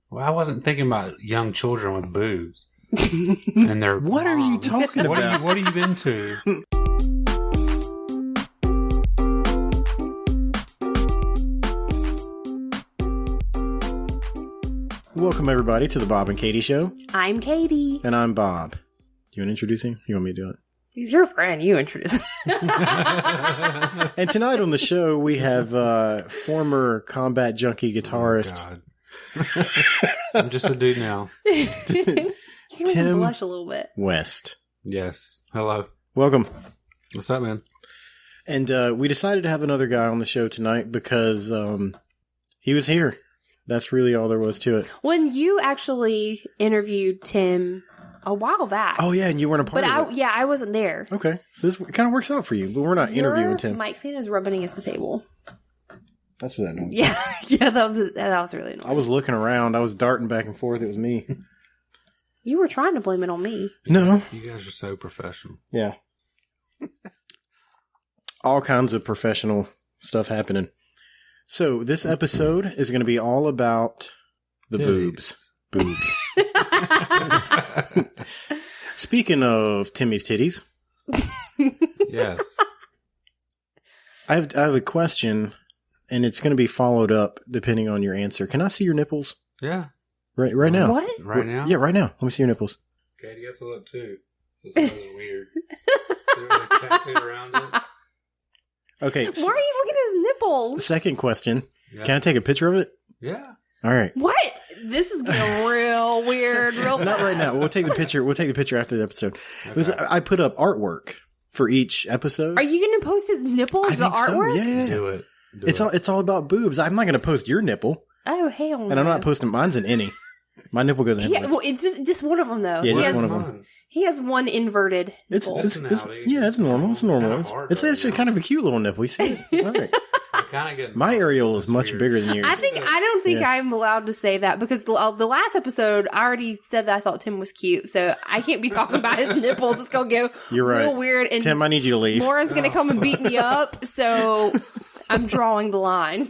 Well, I wasn't thinking about young children with boobs. And their What are you talking about? What are you into? Welcome, everybody, to the Bob and Katie Show. I'm Katie. And I'm Bob. Do you want to introduce him? You want me to do it? He's your friend. You introduce him. And tonight on the show, we have former combat junkie guitarist. Oh, God. I'm just a dude now. You can make him blush a little bit. West. Yes. Hello. Welcome. What's up, man? And we decided to have another guy on the show tonight because he was here. That's really all there was to it. When you actually interviewed Tim a while back. Oh, yeah, and you weren't a part of it. I wasn't there. Okay, so this kind of works out for you, but we're not interviewing Tim. Mike stand is rubbing against the table. That's what that means. Yeah, that was really annoying. I was looking around. I was darting back and forth. It was me. You were trying to blame it on me. No. You guys are so professional. Yeah. All kinds of professional stuff happening. So this episode is going to be all about the boobs. Boobs. Speaking of Timmy's titties. Yes. I have a question, and it's going to be followed up depending on your answer. Can I see your nipples? Yeah. Right now. What? Right now? Yeah, right now. Let me see your nipples. Okay, you have to look too. This is weird. Is there a tattoo around it? Okay. Why are you looking at his nipples? Second question. Yeah. Can I take a picture of it? Yeah. All right. What? This is getting real weird, real Not fast. right now. We'll take the picture. We'll take the picture after the episode. Okay. I put up artwork for each episode. Are you going to post his nipples, I the think so. artwork? Yeah. Do it. It's all about boobs. I'm not going to post your nipple, Oh, hell no. and I'm not posting mine's in any. My nipple goes in. Yeah, well, it's just one of them, though. Yeah, he just has, one of them. He has one inverted It's nipple. it's Personality. it's normal. It's normal. Kinda hard, It's though, actually you know? kind of a cute little nipple. You see it? It's all right. I kind of get My areola is much weird. bigger than yours. I don't think Yeah. I'm allowed to say that because the last episode, I already said that I thought Tim was cute, so I can't be talking about his nipples. It's going to go You're right. real weird. And Tim, I need you to leave. Lauren's going to come and beat me up, so I'm drawing the line.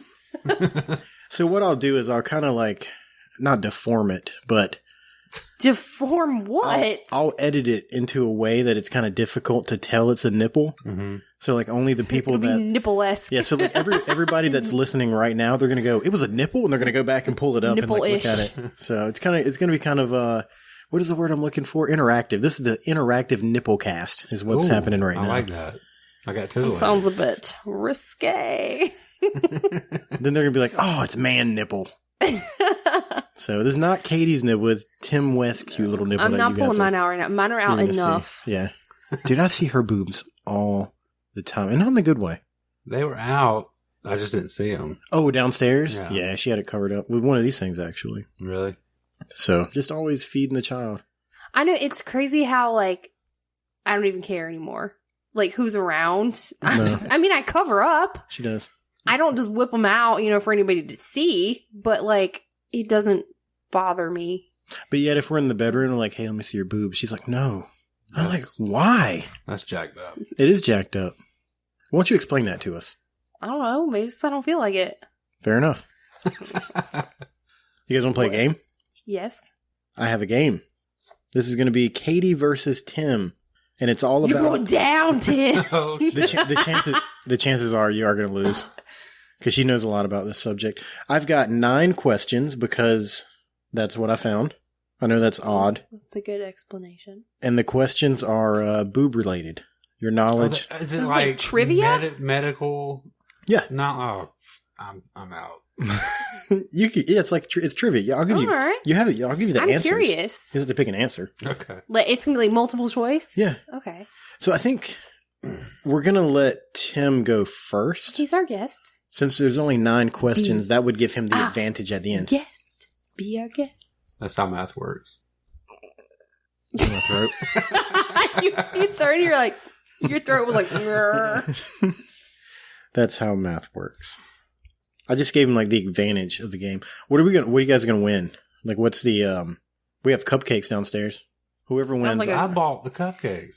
So what I'll do is I'll kind of like not deform it, but Deform what? I'll edit it into a way that it's kind of difficult to tell it's a nipple. Mm-hmm. So like only the people It'll be that nipple-esque. yeah. So like everybody that's listening right now, they're gonna go, it was a nipple, and they're gonna go back and pull it up and like, look Nipple-ish. at it. So it's gonna be kind of what is the word I'm looking for? Interactive. This is the interactive nipple cast is what's happening right now. I like that. I got two. of Sounds a bit risque. Then they're gonna be like, oh, it's man nipple. So this is not Katie's nipple, it's Tim West's cute little nipple. I'm that not you guys pulling are- mine out right now. Mine are out you're gonna see. enough. Yeah. Dude, I see her boobs all the time. And not in the good way. They were out. I just didn't see them. Oh, downstairs? Yeah. Yeah, she had it covered up with one of these things, actually. Really? So, just always feeding the child. I know it's crazy how like I don't even care anymore. Like who's around? No. I cover up. She does. I don't just whip them out, for anybody to see. But like it doesn't bother me. But yet, if we're in the bedroom, we're like, hey, let me see your boobs. She's like, no. I'm like, That's- why? That's jacked up. It is jacked up. Why don't you explain that to us? I don't know. Maybe just I don't feel like it. Fair enough. You guys want to play a game? Yes. I have a game. This is going to be Katie versus Tim. And it's all You're going about... down, Tim. Oh, The chances are you are going to lose. Because she knows a lot about this subject. I've got 9 questions because that's what I found. I know that's odd. That's a good explanation. And the questions are boob related. Your knowledge. Is it Is it like like trivia? Medical? Yeah. No. Oh, I'm out. It's like it's trivia. Yeah, I'll give you. All right. You have it. I'll give you the I'm answers. curious. You have to pick an answer. Okay. Like it's gonna be like multiple choice. Yeah. Okay. So I think we're gonna let Tim go first, He's our guest. since there's only 9 questions. That would give him the advantage at the end. Guest. Be our guest. That's how math works. In my throat. you turn, you're like, your throat was like, "Grr." That's how math works. I just gave him like the advantage of the game. What are you guys gonna win? Like, what's the we have cupcakes downstairs. Whoever wins, like I bought the cupcakes.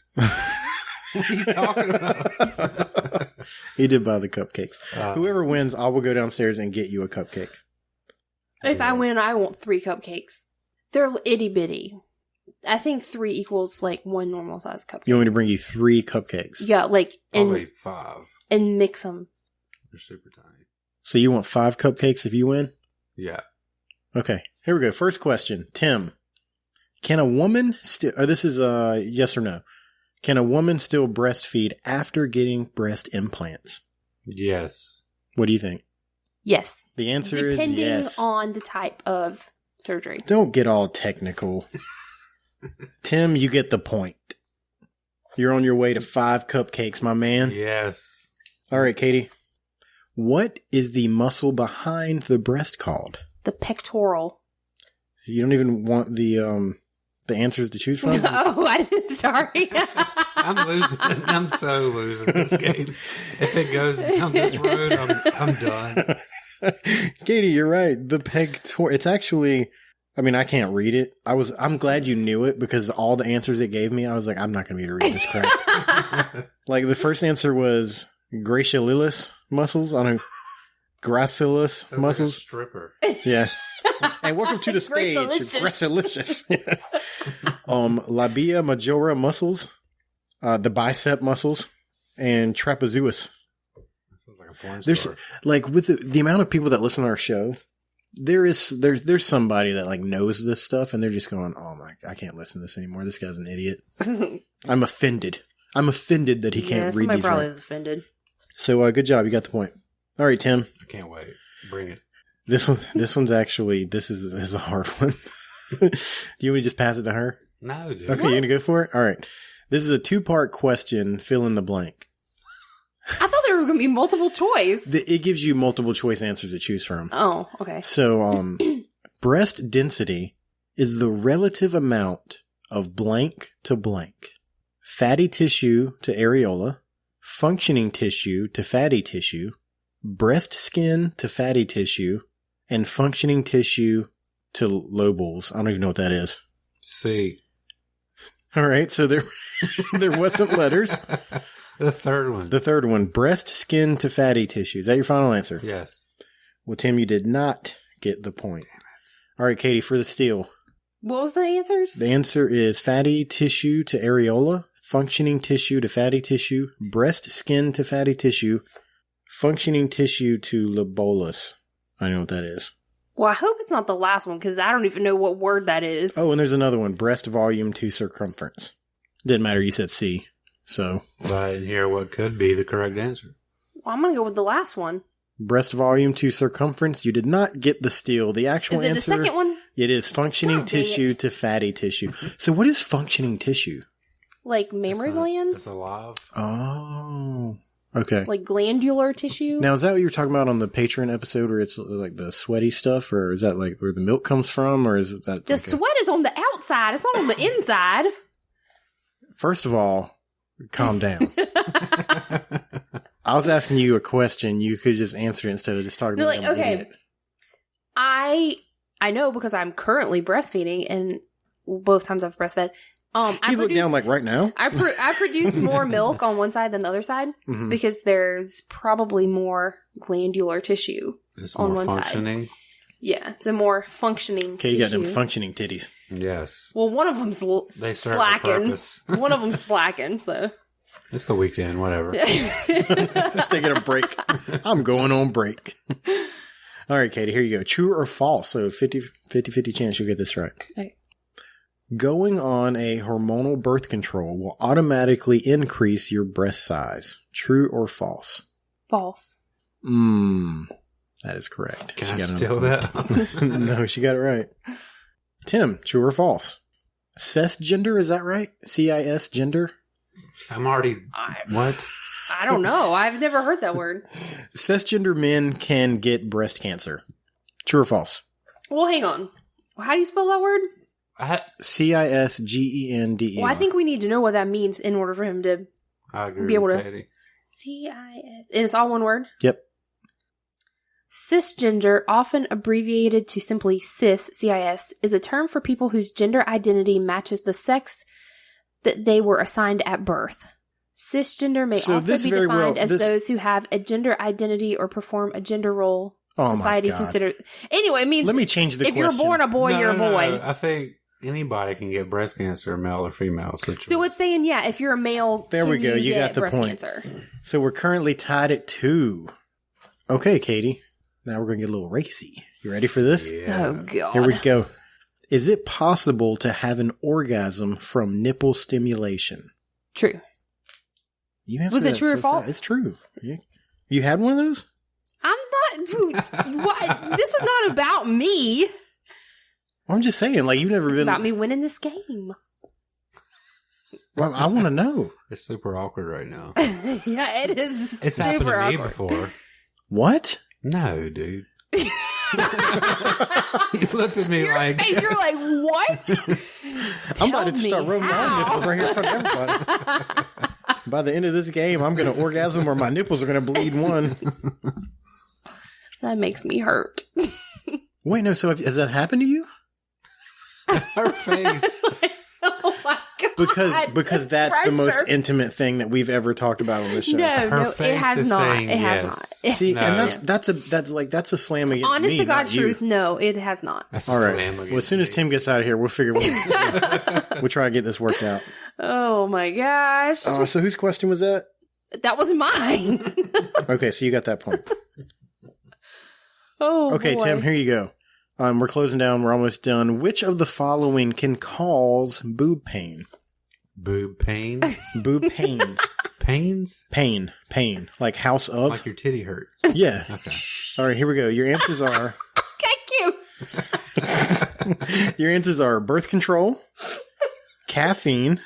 What are you talking about? he did buy the cupcakes. Whoever wins, I will go downstairs and get you a cupcake. If I win, I want 3 cupcakes. They're itty bitty. I think 3 equals like 1 normal size cupcake. You want me to bring you 3 cupcakes? Yeah, like Probably 5. And mix them. They're super tiny. So you want 5 cupcakes if you win? Yeah. Okay, here we go. First question. Tim, can a woman still... this is yes or no. Can a woman still breastfeed after getting breast implants? Yes. What do you think? Yes. The answer is Depending yes. on the type of surgery. Don't get all technical. Tim, you get the point. You're on your way to 5 cupcakes, my man. Yes. All right, Katie. What is the muscle behind the breast called? The pectoral. You don't even want the answers to choose from? Oh, I didn't. Sorry. I'm losing. I'm so losing this game. If it goes down this road, I'm done. Katie, you're right. The pectoral. It's actually... I mean, I can't read it. I'm glad you knew it because all the answers it gave me, I was like, I'm not going to be able to read this crap. Like, the first answer was gracilis muscles. I don't know. Gracilis Sounds muscles. like a stripper. Yeah. And welcome to the stage. It's gracilis. Labia majora muscles, the bicep muscles, and trapezius. Sounds like a porn There's star. like with the amount of people that listen to our show, there's somebody that like knows this stuff and they're just going, oh my, I can't listen to this anymore. This guy's an idiot. I'm offended. I'm offended that he can't read these probably right. is offended. So good job. You got the point. All right, Tim. I can't wait. Bring it. This one's actually, this is a hard one. Do you want me to just pass it to her? No, dude. Okay, you're going to go for it? All right. This is a 2-part question. Fill in the blank. I thought there were going to be multiple choice. It gives you multiple choice answers to choose from. Oh, okay. So, breast density is the relative amount of blank to blank. Fatty tissue to areola, functioning tissue to fatty tissue, breast skin to fatty tissue, and functioning tissue to lobules. I don't even know what that is. C. All right, so there wasn't letters. The third one. The third one, breast skin to fatty tissue. Is that your final answer? Yes. Well, Tim, you did not get the point. All right, Katie, for the steal. What was the answers? The answer is fatty tissue to areola, functioning tissue to fatty tissue, breast skin to fatty tissue, functioning tissue to lobolus. I know what that is. Well, I hope it's not the last one because I don't even know what word that is. Oh, and there's another one, breast volume to circumference. Didn't matter, you said C. So, But I didn't hear what could be the correct answer. Well, I'm going to go with the last one. breast volume to circumference. You did not get the steal. The actual Is it answer. the second one? It is functioning God dang tissue it. to fatty tissue. So what is functioning tissue? Like mammary glands? It's alive. Oh, okay. Like glandular tissue? Now, is that what you were talking about on the Patreon episode where it's like the sweaty stuff, or is that like where the milk comes from, or is that The like sweat is on the outside. It's not on the inside. First of all, calm down. I was asking you a question. You could just answer it instead of just talking No, about like, okay. I know because I'm currently breastfeeding, and both times I've breastfed. You look down like right now? I produce more milk on one side than the other side Mhm. because there's probably more glandular tissue. It's On more one side. functioning. Yeah, it's a more functioning Okay, you got tissue. them functioning titties. Yes. Well, one of them's They serve a slacking. purpose. One of them's slacking, so. It's the weekend, whatever. Just taking a break. I'm going on break. All right, Katie, here you go. True or false? So 50-50 chance you'll get this right. Okay. Going on a hormonal birth control will automatically increase your breast size. True or false? False. That is correct. Can She I got steal another that? point. No, she got it right. Tim, true or false? Cisgender, is that right? CIS gender? I'm already... What? I don't know. I've never heard that word. Cisgender men can get breast cancer. True or false? Well, hang on. How do you spell that word? CISGENDER. Well, I think we need to know what that means in order for him to I agree Be able with to- Katie. CIS. And it's all one word? Yep. Cisgender, often abbreviated to simply cis, CIS, is a term for people whose gender identity matches the sex that they were assigned at birth. Cisgender may So also this be very defined well- as this- those who have a gender identity or perform a gender role Oh society my God. considers. Anyway, it means Let me change the if question. you're born a boy, you're a boy. No. I think anybody can get breast cancer, male or female. So it's saying, yeah, if you're a male, There we go. You got the breast point. cancer? So we're currently tied at 2. Okay, Katie. Now we're going to get a little racy. You ready for this? Yeah. Oh God! Here we go. Is it possible to have an orgasm from nipple stimulation? True. You answered Was it that true or so false? fast. It's true. You had one of those? I'm not. Dude, what? This is not about me. Well, I'm just saying, like, you've never It's been. about me winning this game. Well, I want to know. It's super awkward right now. Yeah, it is. It's happened super to me awkward. before. What? No, dude. You looked at me like You're like, what? I'm about to start rubbing my how. nipples right here in front of everybody. By the end of this game, I'm going to orgasm or my nipples are going to bleed one. That makes me hurt. Wait, no. So has that happened to you? her face. Oh my God. Because that's the most Pressure. intimate thing that we've ever talked about on this show. No, it face has is not. saying It has yes. not. See, No. and that's a slam against Honest me, to God not you. truth, no, it has not. That's All a right. slam Well, against as soon as me. Tim gets out of here, we'll figure we'll try to get this worked out. Oh my gosh. So whose question was that? That was mine. Okay, so you got that point. Oh, Okay, boy. Tim, here you go. We're closing down. We're almost done. Which of the following can cause boob pain? Boob pain? Boob pains. Pains? Pain. Like house of? Like your titty hurts. Yeah. Okay. All right, here we go. Your answers are Thank you. your answers are birth control, caffeine,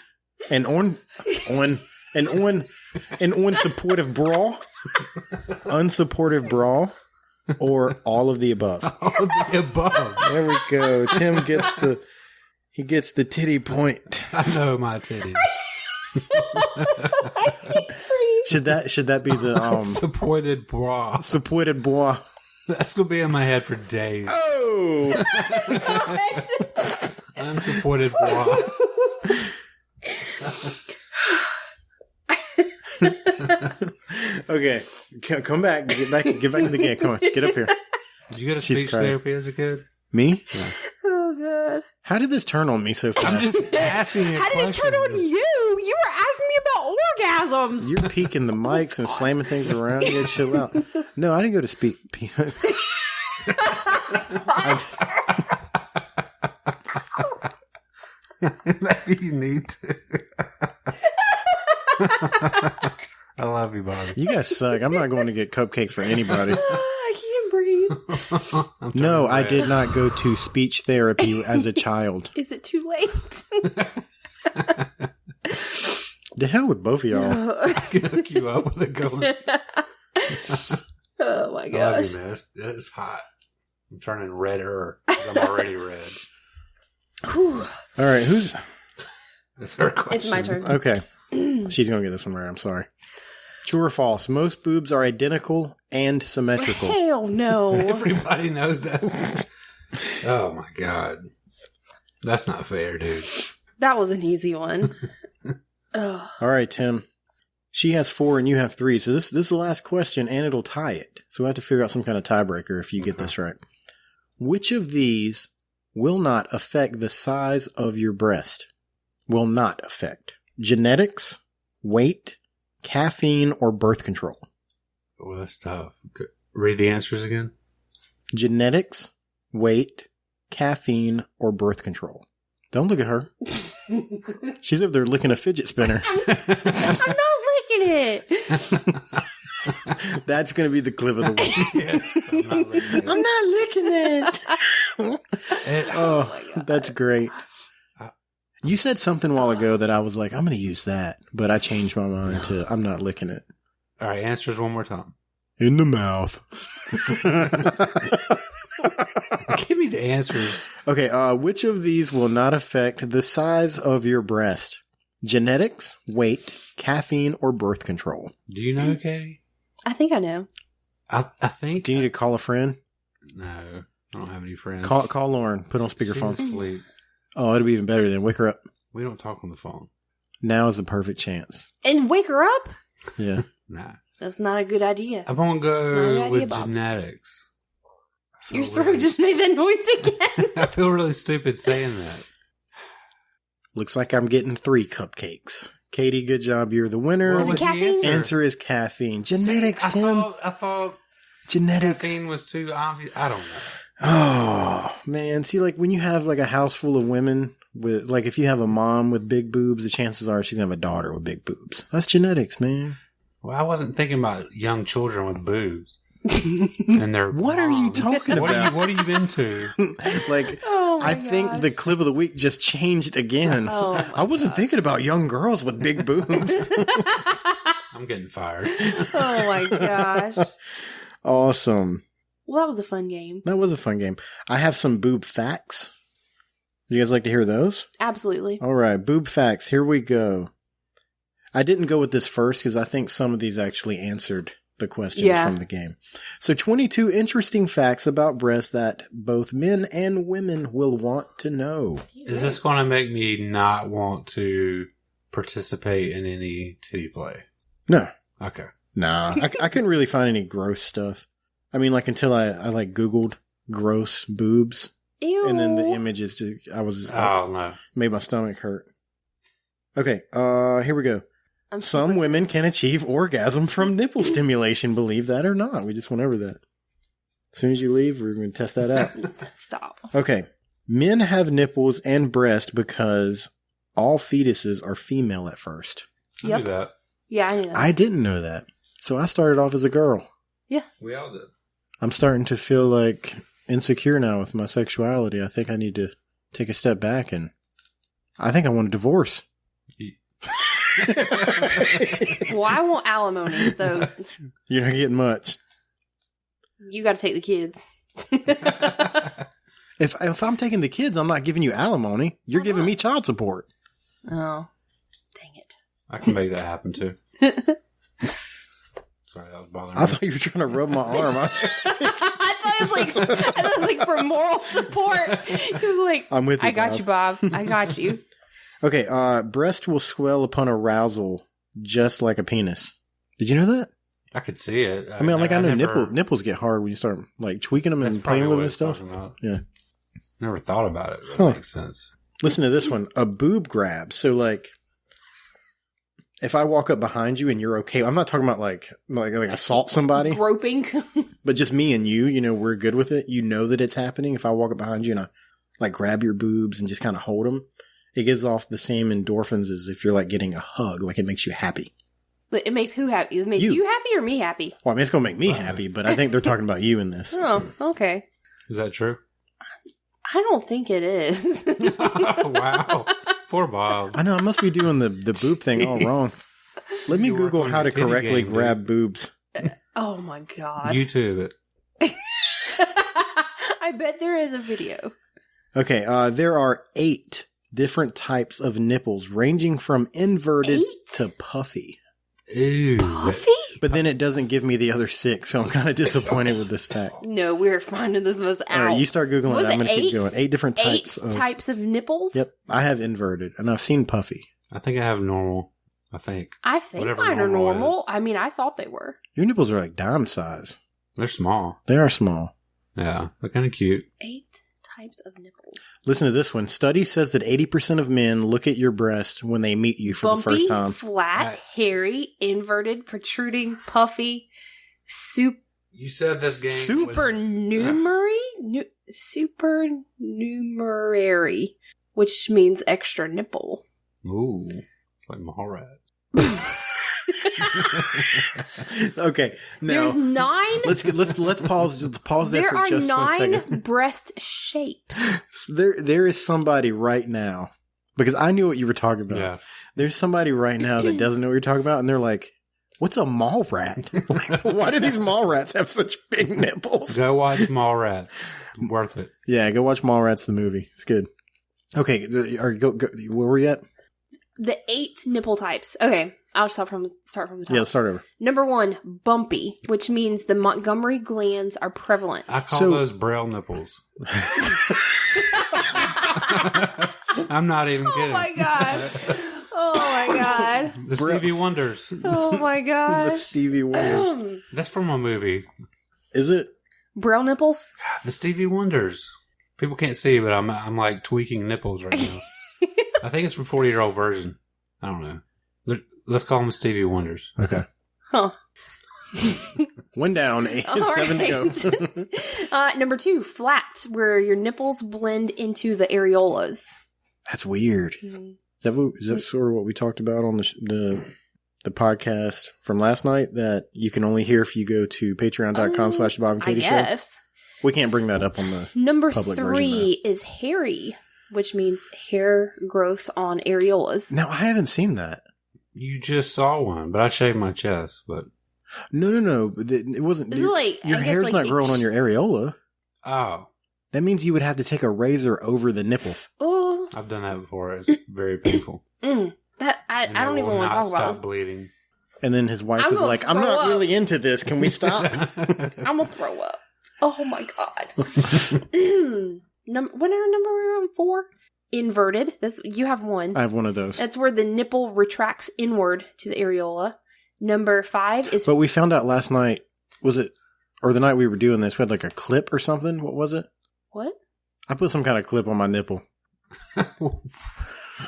and unsupportive bra, unsupportive bra, or all of the above. All of the above. There we go. Tim gets the titty point. I know my titties. Should that be the Supported bra. supported bra? That's going to be in my head for days. Oh. Unsupported bra. Okay, come back. Get back in the game. Come on, get up here. Did you go to She's speech crying. therapy as a kid? Me? Oh God. How did this turn on me so fast? I'm just asking you. How did it turn on you? You were asking me about orgasms. You're peeking the mics and slamming things around. You gotta chill out. No, I didn't go to speak. Maybe you need to. I love you, Bobby. You guys suck. I'm not going to get cupcakes for anybody. I can't breathe. I'm No, turning I red. did not go to speech therapy as a child. Is it too late? The hell with both of y'all. I can hook you up with it going. Oh my I love gosh. you, man. It's hot. I'm turning redder. 'Cause I'm already red. Whew. All right, who's It's her question. It's my turn. okay? She's gonna get this one right. I'm sorry. True or false? Most boobs are identical and symmetrical. Hell no. Everybody knows that. Oh my god, that's not fair, dude. That was an easy one. Ugh. All right, Tim. She has 4 and you have 3. So this is the last question, and it'll tie it. So we have to figure out some kind of tiebreaker if you get this right. Which of these will not affect the size of your breast? Will not affect genetics, weight, caffeine, or birth control. Oh, that's tough. Good. Read the answers again. Genetics, weight, caffeine, or birth control. Don't look at her. She's over there licking a fidget spinner. I'm not licking it. That's going to be the clip of the week. Yes, I'm not looking at I'm not licking it. it. Oh, that's great. You said something a while ago that I was like, I'm going to use that. But I changed my mind to, I'm not licking it. All right, answers one more time. In the mouth. Give me the answers. Okay, which of these will not affect the size of your breast? Genetics, weight, caffeine, or birth control? Do you know, Katie? I think I know. I think. Do you need to call a friend? No, I don't have any friends. Call Lauren. Put on She's speakerphone. asleep. Oh, it'll be even better then. Wake her up. We don't talk on the phone. Now is the perfect chance. And wake her up? Yeah. Nah. That's not a good idea. I'm gonna It's not a good go idea, with Bob. genetics. Your throat just made that noise again. I feel really stupid saying that. Looks like I'm getting 3 cupcakes. Katie, good job. You're the winner. Was it caffeine? Answer is caffeine. Genetics, Tim. I thought Genetics. caffeine was too obvious. I don't know. Oh, man. See, like, when you have, like, a house full of women with, like, if you have a mom with big boobs, the chances are she's going to have a daughter with big boobs. That's genetics, man. Well, I wasn't thinking about young children with boobs. And their What are you talking about? What are you into? Like, Oh my I think gosh. the clip of the week just changed again. Oh my I wasn't thinking about young girls with big boobs. I'm getting fired. Oh my gosh. Awesome. Well, that was a fun game. That was a fun game. I have some boob facts. Would you guys like to hear those? Absolutely. All right, boob facts. Here we go. I didn't go with this first because I think some of these actually answered the questions from the game. So 22 interesting facts about breasts that both men and women will want to know. Is this going to make me not want to participate in any titty play? No. Okay. Nah, I couldn't really find any gross stuff. I mean, like, until I like Googled gross boobs. Ew. And then the images, Oh, no. made my stomach hurt. Okay, here we go. Some women can achieve orgasm from nipple stimulation, believe that or not. We just went over that. As soon as you leave, we're going to test that out. Stop. Okay. Men have nipples and breasts because all fetuses are female at first. I knew that. Yeah, I knew that. I didn't know that. So I started off as a girl. Yeah. We all did. I'm starting to feel like insecure now with my sexuality. I think I need to take a step back and I think I want a divorce. Well, I want alimony, so You're not getting much. you got to take the kids. If I'm taking the kids, I'm not giving you alimony. You're giving me child support. Oh, dang it. I can make that happen, too. Sorry, that was bothering me. I thought you were trying to rub my arm. I thought it was like for moral support. He was like, I'm with you, I got Bob. you, Bob. I got you. Okay, breast will swell upon arousal just like a penis. Did you know that? I could see it. I mean, like I know never- nipples get hard when you start like tweaking them That's and probably playing with what them and it's stuff. talking about. Yeah. Never thought about it. That Huh. makes sense. Listen to this one. A boob grab. So like, if I walk up behind you and you're okay, I'm not talking about like assault somebody, Groping. but just me and you, we're good with it. You know that it's happening. If I walk up behind you and I like grab your boobs and just kind of hold them, it gives off the same endorphins as if you're like getting a hug. Like it makes you happy. It makes who happy? It makes you happy or me happy? Well, I mean, it's going to make me happy, but I think they're talking about you in this. Oh, okay. Is that true? I don't think it is. Wow. Poor Bob. I know I must be doing the boob thing all wrong. Let me You work Google on how your to titty correctly game, grab dude. boobs. Oh my god. YouTube it. I bet there is a video. Okay, there are 8 different types of nipples, ranging from inverted 8? to puffy. Ew. Puffy? But then it doesn't give me the other 6, so I'm kind of disappointed with this fact. No, we're finding this was out. All right, you start Googling Was it. I'm it going to keep 8? going. 8 different types. 8 types of nipples? Yep, I have inverted, and I've seen puffy. I think I have normal. I think. I think Whatever mine are normal normal. is. I mean, I thought they were. Your nipples are like dime size. They're small. They are small. Yeah. They're kind of cute. 8 types of nipples. Listen to this one. Study says that 80% of men look at your breast when they meet you for Bumpy, the first time. flat, Right. hairy, inverted, protruding, puffy, You said this game. supernumerary, which means extra nipple. Ooh. It's like Mallrats. Okay, now There's 9. let's pause. Just pause there There for are just 1 second. 9 breast shapes. So there is somebody right now, because I knew what you were talking about. Yeah. There's somebody right now that doesn't know what you're talking about, and they're like, "What's a mall rat? Why do these mall rats have such big nipples?" Go watch Mallrats. Worth it. Yeah, go watch Mallrats the movie. It's good. Okay, go, where were we at? The 8 nipple types. Okay, I'll start from the top. Yeah, let's start over. Number 1, bumpy, which means the Montgomery glands are prevalent. I call So- those braille nipples. I'm not even Oh kidding. my god. Oh my god. The Stevie Wonders. Oh my The god. Stevie Wonders. That's from a movie. Is it? Braille nipples? The Stevie Wonders. People can't see, but I'm like tweaking nipples right now. I think it's from 40-year-old version. I don't know. Let's call them Stevie Wonders. Okay. Huh. One down, 7 to go. Number 2, flat, where your nipples blend into the areolas. That's weird. Mm. Is that sort of what we talked about on the podcast from last night that you can only hear if you go to patreon.com/TheBobandKatie Show? I guess. We can't bring that up on the Number public 3 is hairy, which means hair growths on areolas. Now, I haven't seen that. You just saw one, but I shaved my chest. But No. It wasn't. Is it like, Your I guess hair's like not growing on your areola. oh, That means you would have to take a razor over the nipple. Oh, I've done that before. It's very painful. that I And don't it even will want to not talk about stop this. bleeding. And then his wife I'm was gonna like, I'm throw not up. really into this. Can we stop? I'm gonna throw up. Oh my god. What are number 4? Inverted. You have one. I have one of those. That's where the nipple retracts inward to the areola. Number 5 is But we found out last night, was it, or the night we were doing this, we had like a clip or something. What was it? what? I put some kind of clip on my nipple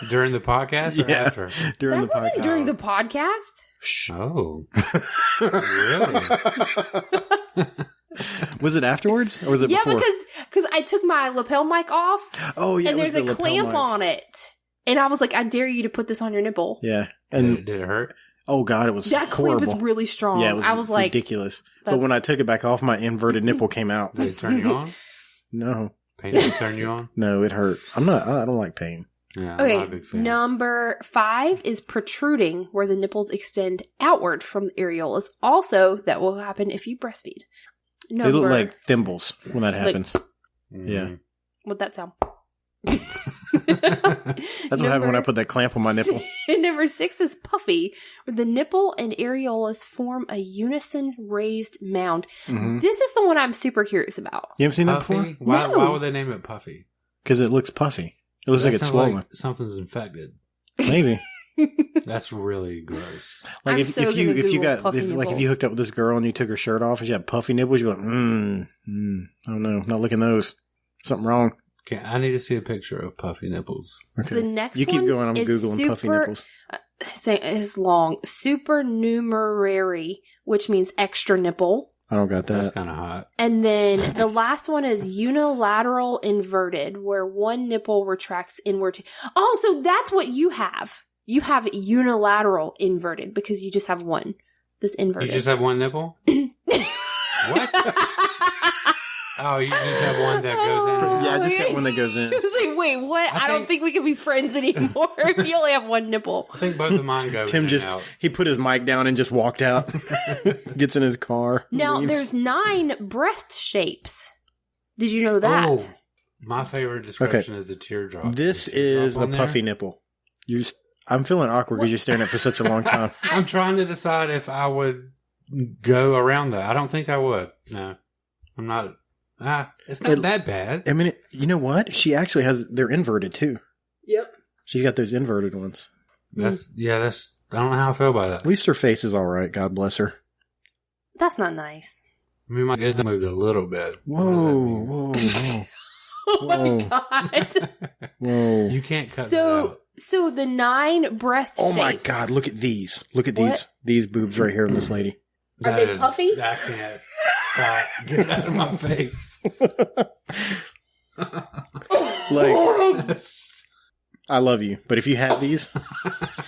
During the podcast or after? during That the wasn't podcast. during the podcast. Shh. Oh, really? Was it afterwards or was it Yeah, before? because I took my lapel mic off Oh, yeah. and it was there's a the lapel clamp mic. on it. And I was like, I dare you to put this on your nipple. Yeah. Did And, it hurt? oh, God, it was That clamp horrible. is really strong. Yeah, it was, I was like, ridiculous. But that's- when I took it back off, my inverted nipple came out. Did it turn you on? No. Pain didn't turn you on? No, it hurt. I don't like pain. Yeah, I'm not a okay, big fan. number 5 is protruding, where the nipples extend outward from the areolas. Also, that will happen if you breastfeed. They look like thimbles when that happens. Mhm. Yeah. What'd that sound? That's what happened when I put that clamp on my nipple. Number 6 is puffy, where the nipple and areolas form a unison raised mound. Mhm. This is the one I'm super curious about. You haven't seen that Puffy? before? Why, No. why would they name it Puffy? Because it looks puffy. It looks That like it's sounds swollen. like something's infected. Maybe. That's really gross. Like I'm if so you gonna if you Google got puffy if nipples. you hooked up with this girl and you took her shirt off and she had puffy nipples, you're like, oh no, not licking those. Something wrong. Okay, I need to see a picture of puffy nipples. Okay. The next You keep one going, I'm is Googling puffy super- nipples. Is long. Supernumerary, which means extra nipple. I don't got That's that. kind of hot. And then the last one is unilateral inverted, where one nipple retracts inward. Oh, so that's what you have. You have unilateral inverted because you just have one. This inverted. You just have one nipple? What? Oh, you just have one that goes in and out. Yeah, I just got one that goes in. I was like, wait, what? I I don't think- think we can be friends anymore if you only have one nipple. I think both of mine go Tim in just and out. he put his mic down and just walked out. Gets in his car. Now, leaves. there's 9 breast shapes. Did you know that? Oh, my favorite description is a teardrop. This A teardrop is the on there? puffy nipple. I'm feeling awkward because you're staring at it for such a long time. I'm trying to decide if I would go around that. I don't think I would. No, I'm not. It's not that bad. I mean, you know what? She actually has. They're inverted too. Yep. She's got those inverted ones. That's I don't know how I feel about that. At least her face is all right. God bless her. That's not nice. I mean, my head moved a little bit. What does that Whoa, mean? whoa, whoa, Oh my Whoa. god. whoa! You can't cut that out. So the 9 breast Oh my shapes. God! Look at these. Look at What? these boobs right here in this lady. Are That they is- puffy? I can't. Stop. Get it out of my face. Like, I love you, but if you had these,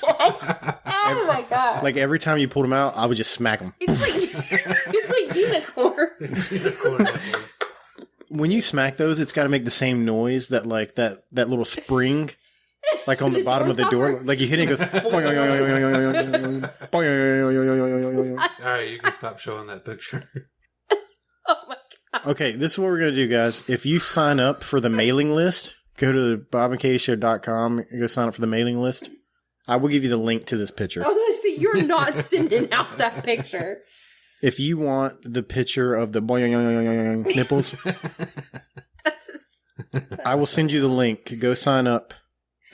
Oh my god. like every time you pulled them out, I would just smack them. It's like unicorn. Unicorn nipples. When you smack those, it's got to make the same noise that like that little spring, like on the The bottom of the door door. Like you hit it, it goes. All right, you can stop showing that picture. Oh my god. Okay, this is what we're gonna do, guys. If you sign up for the mailing list, go to bobandkatieshow.com and go sign up for the mailing list. I will give you the link to this picture. I was gonna say, you're not sending out that picture. If you want the picture of the boing nipples, I will send you the link. Go sign up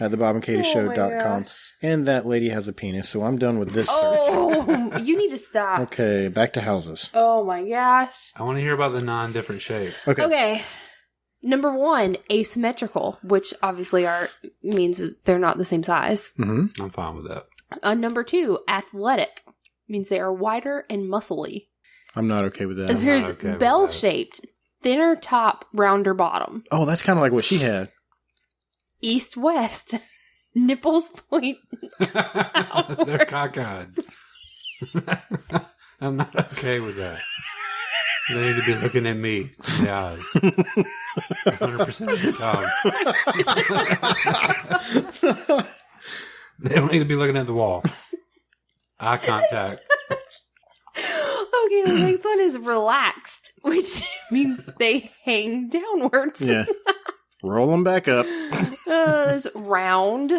at thebobandkatieshow.com. And that lady has a penis, so I'm done with this search. Oh, you need to stop. Okay, back to houses. Oh my gosh. I want to hear about the non-different shapes. Okay. Number 1, asymmetrical, which obviously means that they're not the same size. Mm-hmm. I'm fine with that. Number 2, athletic, means they are wider and muscly. I'm not okay with that. There's okay bell-shaped, thinner top, rounder bottom. Oh, that's kind of like what she had. East-west, nipples point. They're cockeyed. I'm not okay with that. They need to be looking at me in the eyes 100% of the time. They don't need to be looking at the wall. Eye contact. Okay, the next one is relaxed, which means they hang downwards. Yeah. Roll them back up. There's round,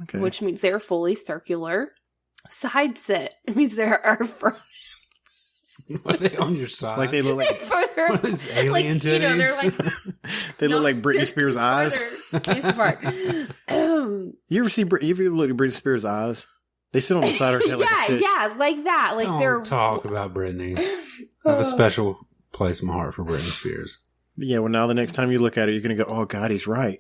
Okay. which means they're fully circular. Side set means there are Are they on your side? Like they look like further. What is alien Like, titties? you know, they're like they look like Britney they're Spears' eyes. farther spaced apart. You ever look at Britney Spears' eyes? They sit on the side of her head like a fish. yeah, like that. Like Don't they're talk about Britney. I have a special place in my heart for Britney Spears. Yeah, well, now the next time you look at her, you're going to go, oh, God, he's right.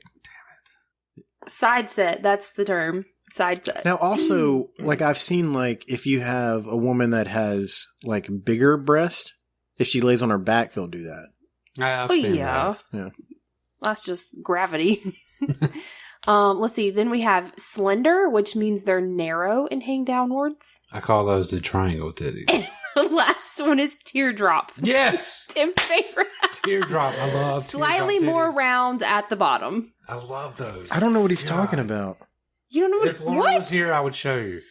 side set. That's the term. Side set. Now, also, like, I've seen, like, if you have a woman that has, like, bigger breast, if she lays on her back, they'll do that. I've Oh seen yeah. that. Yeah. That's just gravity. Let's see. Then we have slender, which means they're narrow and hang downwards. I call those the triangle titties. The last one is teardrop. Yes! Tim's favorite. Teardrop. I love Slightly teardrop more titties. round at the bottom. I love those. I don't know what he's God. talking about. You don't know If Lauren was here, I would show you.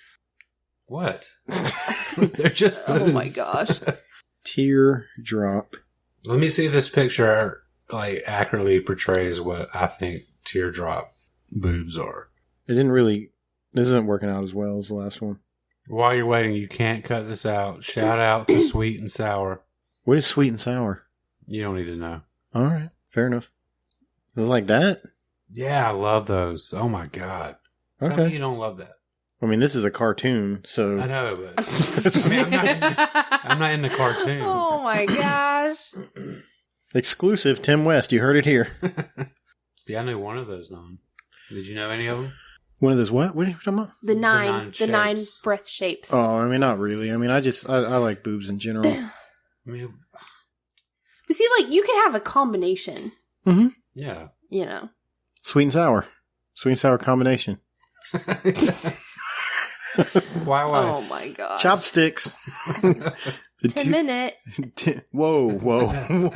What? They're just Oh my boobs. gosh. Teardrop. Let me see if this picture like accurately portrays what I think teardrop boobs are. It didn't really... This isn't working out as well as the last one. While you're waiting, you can't cut this out. Shout out to Sweet and Sour. What is sweet and sour? You don't need to know. All right. Fair enough. Is it like that? Yeah, I love those. Oh my God. Tell me Okay. you don't love that. I mean, this is a cartoon, so... I know, but I mean, I'm not in the cartoon. Oh my gosh. Exclusive Tim West. You heard it here. See, I knew one of those nine. Did you know any of them? One of those what? What are you talking about? The nine nine shapes. breast shapes. Oh, I mean, not really. I mean, I like boobs in general. I mean, But see, like, you could have a combination, Mm-hmm. yeah. you know. Sweet and sour. Sweet and sour combination. Why wife? Oh my gosh. Chopsticks. 10 minute. Whoa, whoa, whoa.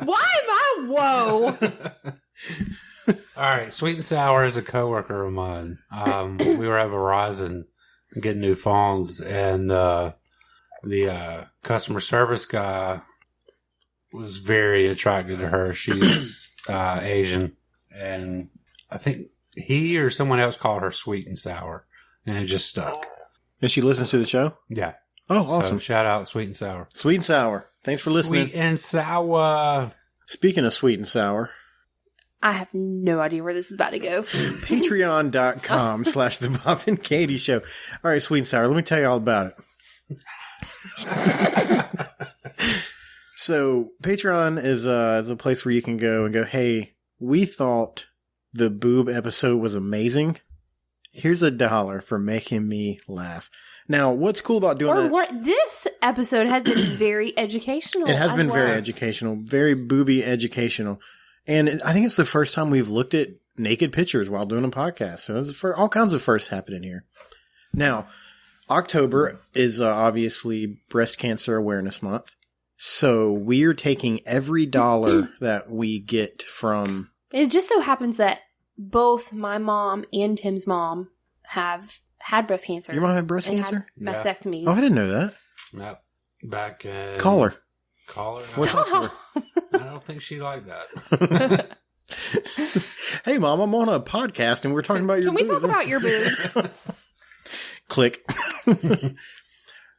Why am I whoa? All right, Sweet and Sour is a coworker of mine. We were at Verizon getting new phones, and the customer service guy was very attracted to her. She's Asian, and I think he or someone else called her Sweet and Sour, and it just stuck. And she listens to the show? Yeah. Oh, awesome. So shout out Sweet and Sour. Sweet and sour. Thanks for listening. Sweet and Sour. Speaking of sweet and sour, I have no idea where this is about to go. patreon.com/The Bob and Katie Show. All right, sweet and sour. Let me tell you all about it. So Patreon is a place where you can go and go, hey, we thought the boob episode was amazing. Here's $1 for making me laugh. Now, what's cool about doing that? This episode has been very educational. It has as been very well. educational, very booby educational. And I think it's the first time we've looked at naked pictures while doing a podcast. So there's all kinds of firsts happening here. Now, October is obviously Breast Cancer Awareness Month. So we're taking every dollar that we get from... And it just so happens that both my mom and Tim's mom have had breast cancer. Your mom had breast and cancer? Had mastectomies. Oh, I didn't know that. Yep. Back in... Call her. Call her. Stop. I don't think she liked that. Hey, Mom, I'm on a podcast and we're talking about your Can we boobs. talk about your boobs? Click.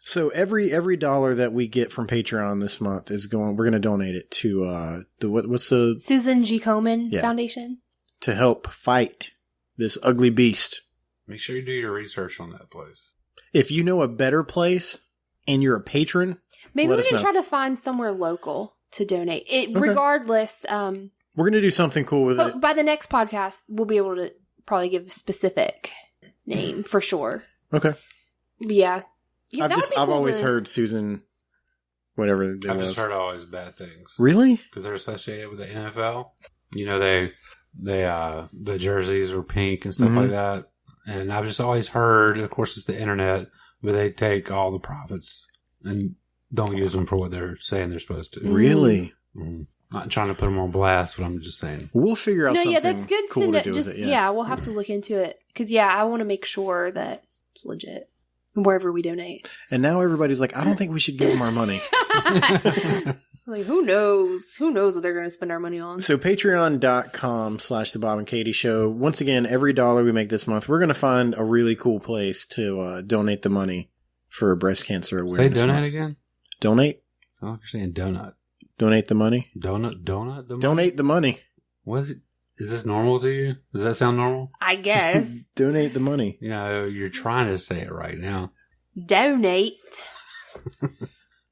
So every dollar that we get from Patreon this month is we're going to donate it to what's the Susan G. Komen Yeah. Foundation. to help fight This ugly beast. Make sure you do your research on that place. If you know a better place and you're a patron, Maybe let we us can know. try to find somewhere local to donate. Okay. Regardless, We're going to do something cool with it. but by the next podcast, we'll be able to probably give a specific name for sure. Okay. But yeah. Yeah, that would be I've cool always to- heard Susan, whatever it I've was. just heard always bad things. Really? Because they're associated with the NFL. You know, the jerseys were pink and stuff Mhm. like that. And I've just always heard, of course, it's the internet, but they take all the profits and don't use them for what they're saying they're supposed to. Really? Not trying to put them on blast, but I'm just saying. We'll figure out No, something yeah, that's good cool to know. do Just with it. yeah, we'll have to look into it because I want to make sure that it's legit wherever we donate. And now everybody's like, I don't think we should give them our money. Like, who knows? Who knows what they're going to spend our money on? So patreon.com/the Bob and Katie Show. Once again, every dollar we make this month, we're going to find a really cool place to donate the money for breast cancer awareness. Say donate month. again? Donate? I don't you're saying donut. Donate the money? Donut? The money? Donate the money. What is it? Is this normal to you? Does that sound normal? I guess. Donate the money. Yeah, you're trying to say it right now. Donate.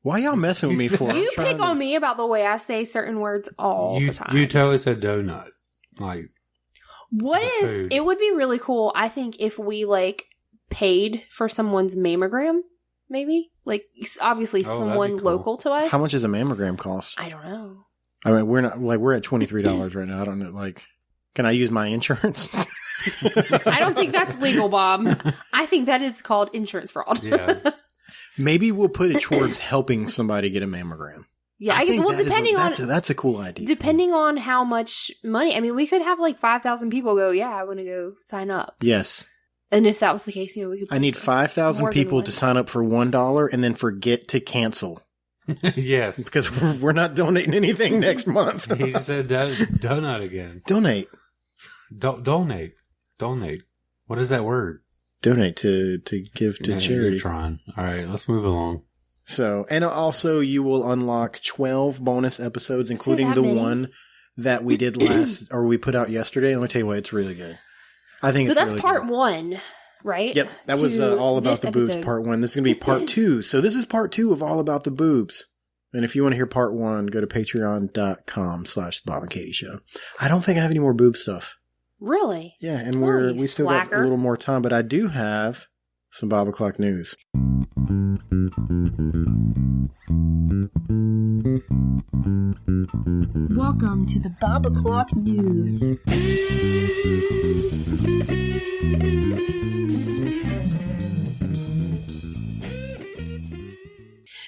Why y'all messing with me for? You pick on me about the way I say certain words all the time. You totally said donut. Like, What the if food. it would be really cool? I think if we paid for someone's mammogram, maybe obviously Oh, that'd someone be cool. local to us. How much does a mammogram cost? I don't know. I mean, we're at $23 right now. I don't know. Can I use my insurance? I don't think that's legal, Bob. I think that is called insurance fraud. yeah. Maybe we'll put it towards helping somebody get a mammogram. Yeah, I guess. think Well, that is depending on that's a cool idea. depending on how much money. I mean, we could have 5,000 people go. Yeah, I want to go sign up. Yes. And if that was the case, we could. I need 5,000 More than people one. to sign up for $1 and then forget to cancel Yes. because we're not donating anything next month. He said donut again. Donate. Donate. Donate. What is that word? Donate to give to Yeah, charity. You're trying. All right, let's move along. So, and also you will unlock 12 bonus episodes, including that the many? one that we did we put out yesterday. Let me tell you what, it's really good. I think So it's that's really part good. 1, right? Yep, that was To all about this the boobs, episode. part 1. This is going to be part 2. So this is part 2 of all about the boobs. And if you want to hear part 1, go to patreon.com/Bob and Katie Show. I don't think I have any more boob stuff. Really? Yeah, and Oh, you we still got a slacker. little more time, but I do have some Bob O'Clock news. Welcome to the Bob O'Clock News.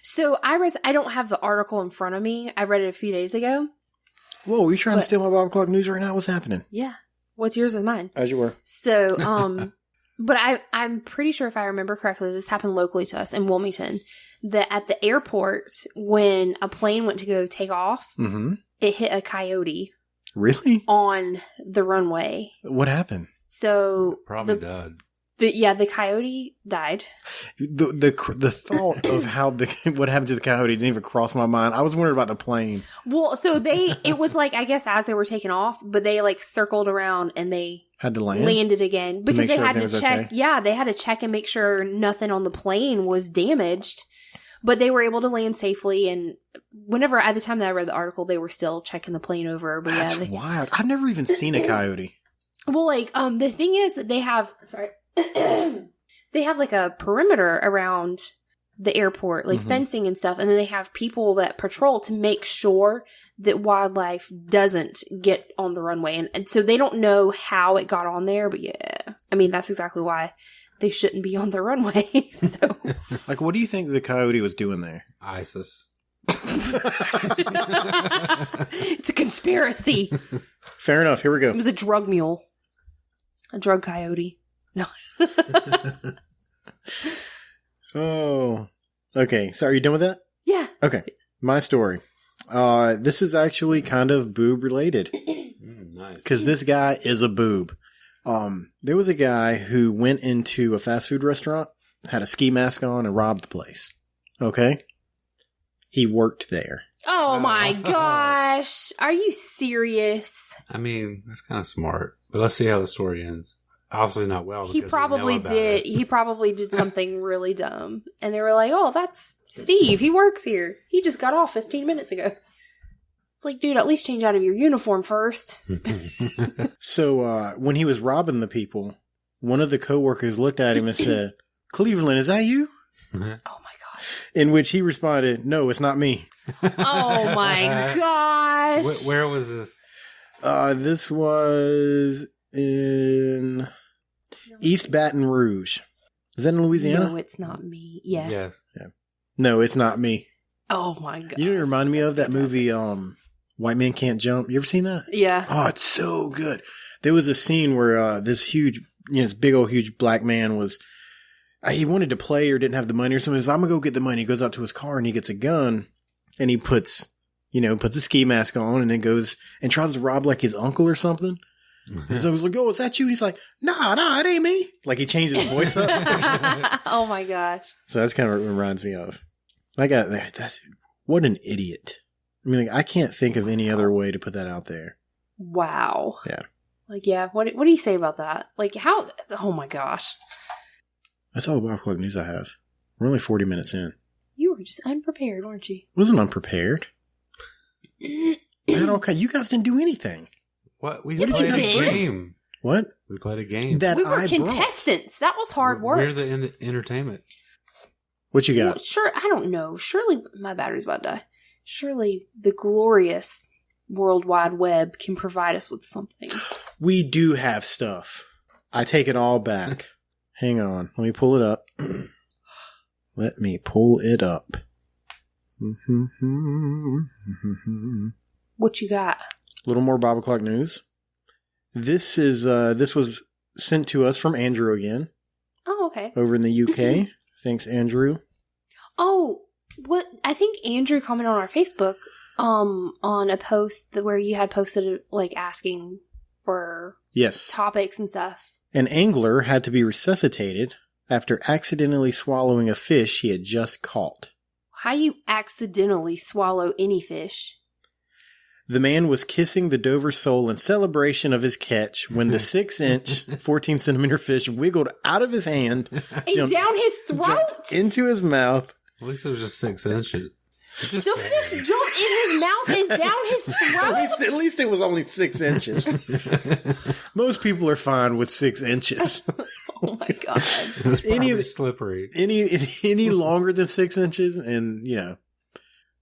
So I don't have the article in front of me. I read it a few days ago. Whoa, are you trying to But- steal my Bob O'Clock news right now? What's happening? Yeah. What's yours is mine. As you were. So, but I'm pretty sure if I remember correctly, this happened locally to us in Wilmington, that at the airport, when a plane went to go take off, Mm-hmm. it hit a coyote Really? on the runway. What happened? So Probably died. the coyote died. The thought of how what happened to the coyote didn't even cross my mind. I was wondering about the plane. Well, so it was I guess as they were taking off, but they circled around and they Had to land. landed again because make they sure had to everything was check. okay? Yeah, they had to check and make sure nothing on the plane was damaged. But they were able to land safely, and at the time that I read the article, they were still checking the plane over. But That's yeah, wild. I've never even seen a coyote. well, the thing is, that they have they have a perimeter around the airport, Mhm. fencing and stuff, and then they have people that patrol to make sure that wildlife doesn't get on the runway, and so they don't know how it got on there. But yeah, I mean that's exactly why they shouldn't be on the runway. So. What do you think the coyote was doing there? ISIS. It's a conspiracy. Fair enough. Here we It go. was a drug mule. A drug coyote. No. Oh. Okay. So are you done with that? Yeah. Okay. My story. This is actually kind of boob related Nice. because this guy is a boob. There was a guy who went into a fast food restaurant, had a ski mask on, and robbed the place. Okay? He worked there. Oh my gosh. Are you serious? I mean, that's kind of smart. But let's see how the story ends. obviously not well. He because we probably know about did. it. He probably did something really dumb, and they were like, "Oh, that's Steve. He works here. He just got off 15 minutes ago." It's like, dude, at least change out of your uniform first. So when he was robbing the people, one of the coworkers looked at him and said, "Cleveland, is that you?" Oh my gosh! In which he responded, "No, it's not me." Oh my gosh! Where was this? This was in East Baton Rouge. Is that in Louisiana? No, it's not me. Yeah. Yeah. No, it's not me. Oh my god! You know what it reminded me of? That movie, White Man Can't Jump. You ever seen that? Yeah. Oh, it's so good. There was a scene where this huge, this big old huge black man was, he wanted to play or didn't have the money or something. He says, "I'm going to go get the money." He goes out to his car and he gets a gun and he puts a ski mask on and then goes and tries to rob like his uncle or something. And so I was like, "Oh, is that you?" And he's like, nah, it ain't me. Like he changed his voice up. Oh my gosh! So that's kind of what it reminds me of. What an idiot. I mean, I can't think of any other way to put that out there. Wow. Yeah. Like, yeah. What do you say about that? Like, how? Oh my gosh! That's all the Wild Clock news I have. We're only 40 minutes in. You were just unprepared, weren't you? Wasn't unprepared. I had all kinds. You guys didn't do anything. What? We Yes, we played a did. game. What? We played a game. That We were I brought. contestants. That was hard work. We're the entertainment. What you Well, got? sure, I don't know. Surely my battery's about to die. Surely the glorious World Wide Web can provide us with something. We do have stuff. I take it all back. Hang on. Let me pull it up. Let me pull it up. What you got? A little more Bible Clock news. This was sent to us from Andrew again, Oh, okay. over in the UK. Thanks, Andrew. Oh, what? I think Andrew commented on our Facebook on a post where you had posted like asking for Yes. topics and stuff. An angler had to be resuscitated after accidentally swallowing a fish he had just caught. How you accidentally swallow any fish? The man was kissing the Dover sole in celebration of his catch when the 6-inch, 14-centimeter fish wiggled out of his hand, And down his throat? into his mouth. At least it was just 6 inches. The fish jumped in his mouth and down his throat? At least it was only 6 inches. Most people are fine with 6 inches. Oh my god. It was probably slippery. Any longer than 6 inches, and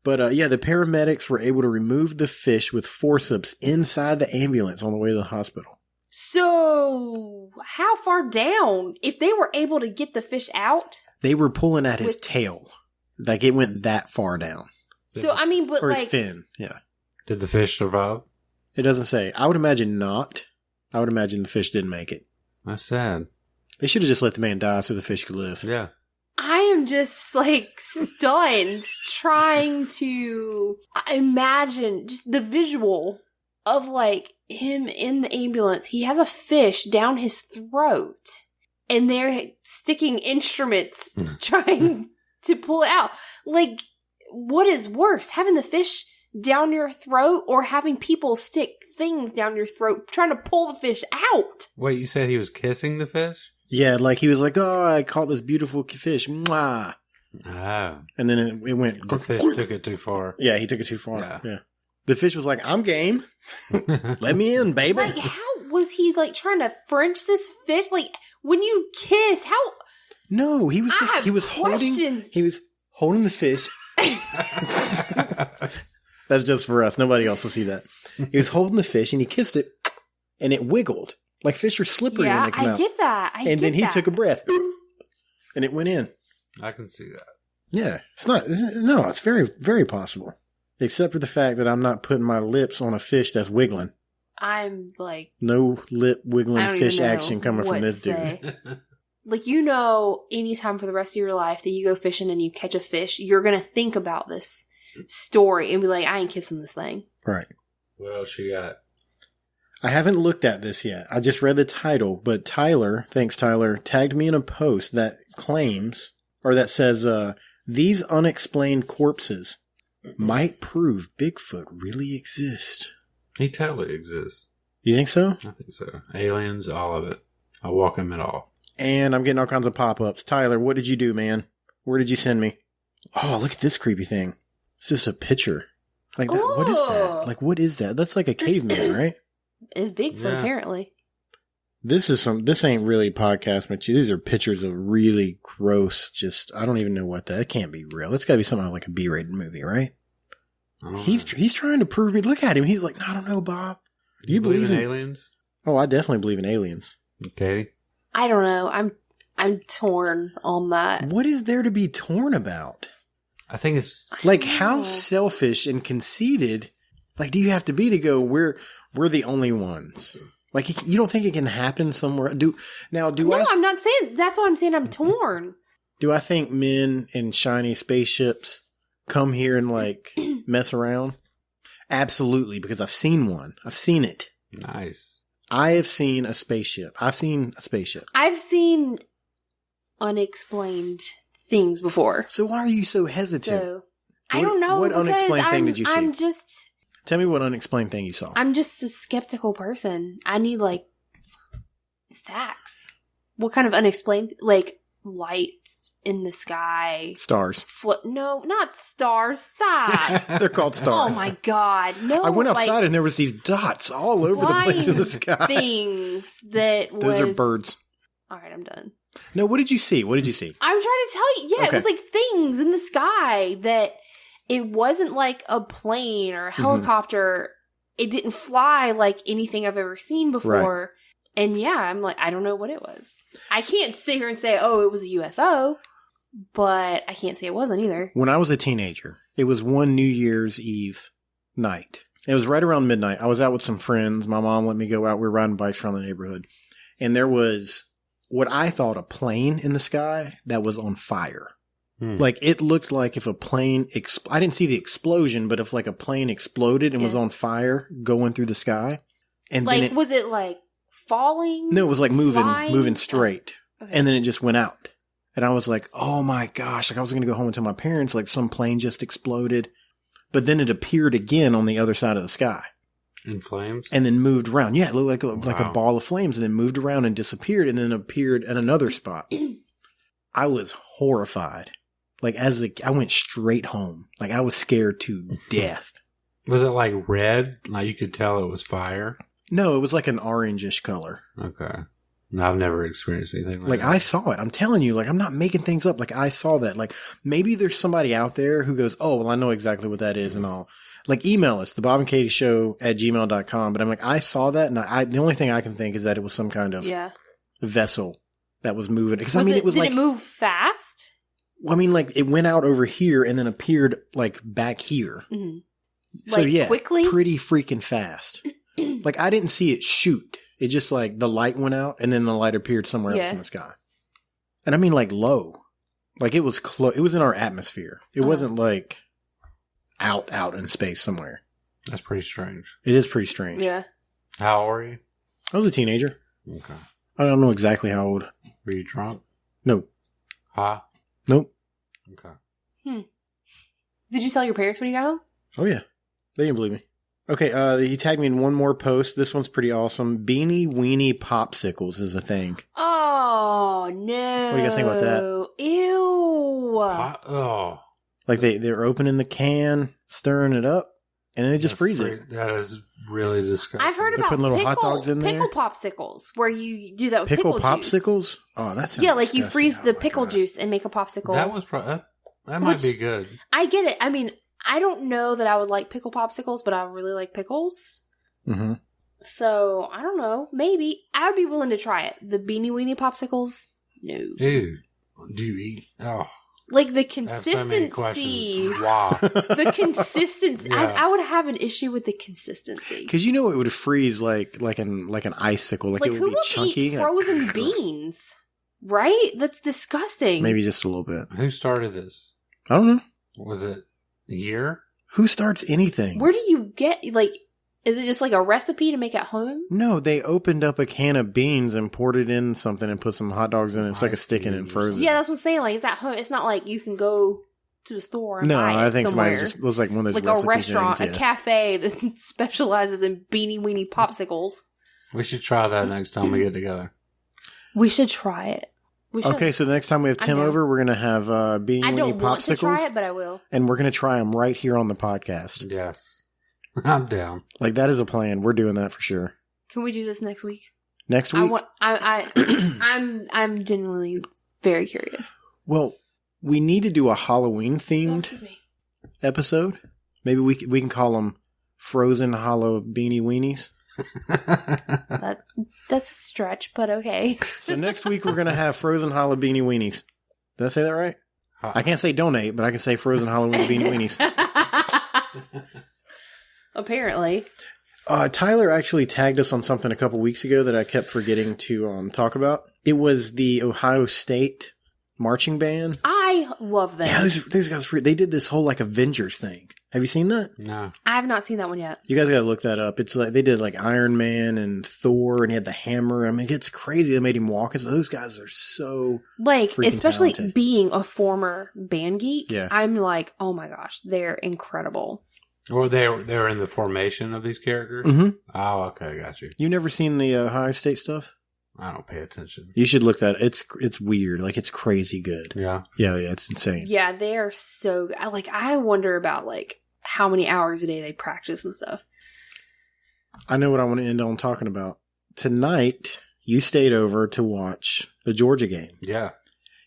But the paramedics were able to remove the fish with forceps inside the ambulance on the way to the hospital. So, how far down? If they were able to get the fish out? They were pulling at his tail. Like it went that far down. So, I mean, but Or his like... fin, yeah. Did the fish survive? It doesn't say. I would imagine not. I would imagine the fish didn't make it. That's sad. They should have just let the man die so the fish could live. Yeah. I am just like stunned trying to imagine just the visual of like him in the ambulance. He has a fish down his throat and they're sticking instruments trying to pull it out. Like, what is worse, having the fish down your throat or having people stick things down your throat trying to pull the fish out? Wait, you said he was kissing the fish? Yeah, like he was like, "Oh, I caught this beautiful fish." Mwah. Oh. And then it went. The fish took it too far. Yeah, he took it too far. Yeah. Yeah. The fish was like, "I'm game. Let me in, baby." Like, how was he like trying to French this fish? Like, when you kiss, how? No, he was just I have he was questions. holding the fish. That's just for us. Nobody else will see that. He was holding the fish and he kissed it and it wiggled. Like fish are slippery when Yeah, they come I out. get that. And then he took a breath and it went in. I can see that. Yeah. It's very, very possible. Except for the fact that I'm not putting my lips on a fish that's wiggling. I'm like, No lip I wiggling don't fish even know action coming what from this to dude. say. Like, anytime for the rest of your life that you go fishing and you catch a fish, you're going to think about this story and be like, I ain't kissing this thing. Right. What else you got? I haven't looked at this yet. I just read the title, but Tyler, thanks Tyler, tagged me in a post that claims, or that says, these unexplained corpses might prove Bigfoot really exists. He totally exists. You think so? I think so. Aliens, all of it. I welcome it all. And I'm getting all kinds of pop-ups. Tyler, what did you do, man? Where did you send me? Oh, look at this creepy thing. It's just a picture. Like that. What is that? Like, what is that? That's like a caveman, right? It's Bigfoot, apparently. This ain't really podcast material. These are pictures of really gross, I don't even know what that. It can't be real. It's gotta be something like a B-rated movie, right? He's trying to prove me. Look at him. He's like, I don't know, Bob. Do you believe in aliens? Oh, I definitely believe in aliens. Katie? I don't know. I'm torn on that. What is there to be torn about? I think it's like how selfish and conceited. Like, do you have to be to go? We're the only ones. Like, you don't think it can happen somewhere? No, I'm not saying. That's why I'm saying I'm torn. Do I think men in shiny spaceships come here and like mess around? Absolutely, because I've seen one. I've seen it. Nice. I have seen a spaceship. I've seen unexplained things before. So why are you so hesitant? I don't know. What unexplained thing did you see? Just... Tell me what unexplained thing you saw. I'm just a skeptical person. I need, like, facts. What kind of unexplained... Like, lights in the sky. Stars. No, not stars. Stop. They're called stars. Oh, my God. No. I went outside and there was these dots all over the place in the sky. Things that Those are birds. All right, I'm done. No, what did you see? I'm trying to tell you. Yeah, It was like things in the sky that it wasn't like a plane or a helicopter. Mm-hmm. It didn't fly like anything I've ever seen before. Right. And yeah, I'm like, I don't know what it was. I can't sit here and say, oh, it was a UFO, but I can't say it wasn't either. When I was a teenager, it was one New Year's Eve night. It was right around midnight. I was out with some friends. My mom let me go out. We were riding bikes around the neighborhood. And there was what I thought a plane in the sky that was on fire. Like, it looked like if a plane, I didn't see the explosion, but if like a plane exploded and was on fire going through the sky. And like, then was it like falling? No, it was like moving straight. Oh, okay. And then it just went out. And I was like, oh my gosh. Like, I was going to go home and tell my parents, like, some plane just exploded. But then it appeared again on the other side of the sky. In flames? And then moved around. Yeah, it looked like a ball of flames, and then moved around and disappeared, and then appeared at another spot. I was horrified. Like, I went straight home. Like, I was scared to death. Was it like red? Like you could tell it was fire? No, it was like an orangish color. Okay. No, I've never experienced anything like that. I saw it. I'm telling you, like, I'm not making things up. Like, I saw that. Like, maybe there's somebody out there who goes, oh, well, I know exactly what that is and all. Like, email us, thebobandkatieshow@gmail.com. But I'm like, I saw that, and the only thing I can think is that it was some kind of vessel that was moving. Because, I mean, it was like... Did it move fast? Well, I mean, like, it went out over here and then appeared, like, back here. Mm-hmm. So, like, yeah, quickly? Pretty freaking fast. Like, I didn't see it shoot. It just, like, the light went out and then the light appeared somewhere else in the sky. And I mean, like, low. Like, it was close. It was in our atmosphere. It wasn't, like, out in space somewhere. That's pretty strange. It is pretty strange. Yeah. How old were you? I was a teenager. Okay. I don't know exactly how old. Were you drunk? No. Huh? Nope. Okay. Did you tell your parents when you got home? Oh, yeah. They didn't believe me. Okay, he tagged me in one more post. This one's pretty awesome. Beanie Weenie Popsicles is a thing. Oh, no. What do you guys think about that? Ew. Like they're opening the can, stirring it up, and then they just freeze it. That is really disgusting. I've heard about putting little hot dogs in there. Pickle popsicles, where you do that with pickle popsicles. Juice. Oh, that sounds like disgusting. you freeze the pickle juice and make a popsicle. That was that might be good. I get it. I mean, I don't know that I would like pickle popsicles, but I really like pickles. Mm-hmm. So, I don't know. Maybe. I would be willing to try it. The Beanie Weenie popsicles? No. Ew. Do you eat? Oh. Like the consistency. Wow. The consistency. Yeah. I would have an issue with the consistency. Because it would freeze like an icicle. Like it would be chunky. Eat frozen beans? Right? That's disgusting. Maybe just a little bit. Who started this? I don't know. Was it here? Who starts anything? Where do you get, like, is it just like a recipe to make at home? No, they opened up a can of beans and poured it in something and put some hot dogs in it. It's like a stick in and frozen. Yeah, that's what I'm saying. Like, is that home? It's not like you can go to the store and buy it I think somewhere. somebody just was like one of those like a restaurant, things, a cafe that specializes in Beanie Weenie popsicles. We should try that next time we get together. We should try it. We should. Okay, so the next time we have Tim down. over, we're going to have Beanie I Weenie don't want to try popsicles. it, but I will. And we're going to try them right here on the podcast. Yes. I'm down. Like, that is a plan. We're doing that for sure. Can we do this next week? Next week? I'm genuinely very curious. Well, we need to do a Halloween-themed episode. Maybe we can call them Frozen Hollow Beanie Weenies. That's a stretch, but okay. So next week we're going to have Frozen Hollow Beanie Weenies. Did I say that right? I can't say donate, but I can say Frozen Halloween Beanie Weenies. Apparently. Tyler actually tagged us on something a couple weeks ago that I kept forgetting to talk about. It was the Ohio State marching band. I love them. Yeah, those guys, they did this whole like Avengers thing. Have you seen that? No. I have not seen that one yet. You guys got to look that up. It's like they did like Iron Man and Thor, and he had the hammer. I mean, it's crazy. They made him walk. Those guys are so especially talented. being a former band geek. Yeah. I'm like, oh my gosh, they're incredible. Or they're in the formation of these characters? Mm-hmm. Oh, okay, got you. You never seen the Ohio State stuff? I don't pay attention. You should look that. It's weird. Like it's crazy good. Yeah. Yeah, it's insane. Yeah, they are so good. I wonder about like how many hours a day they practice and stuff. I know what I want to end on talking about. Tonight, you stayed over to watch the Georgia game. Yeah.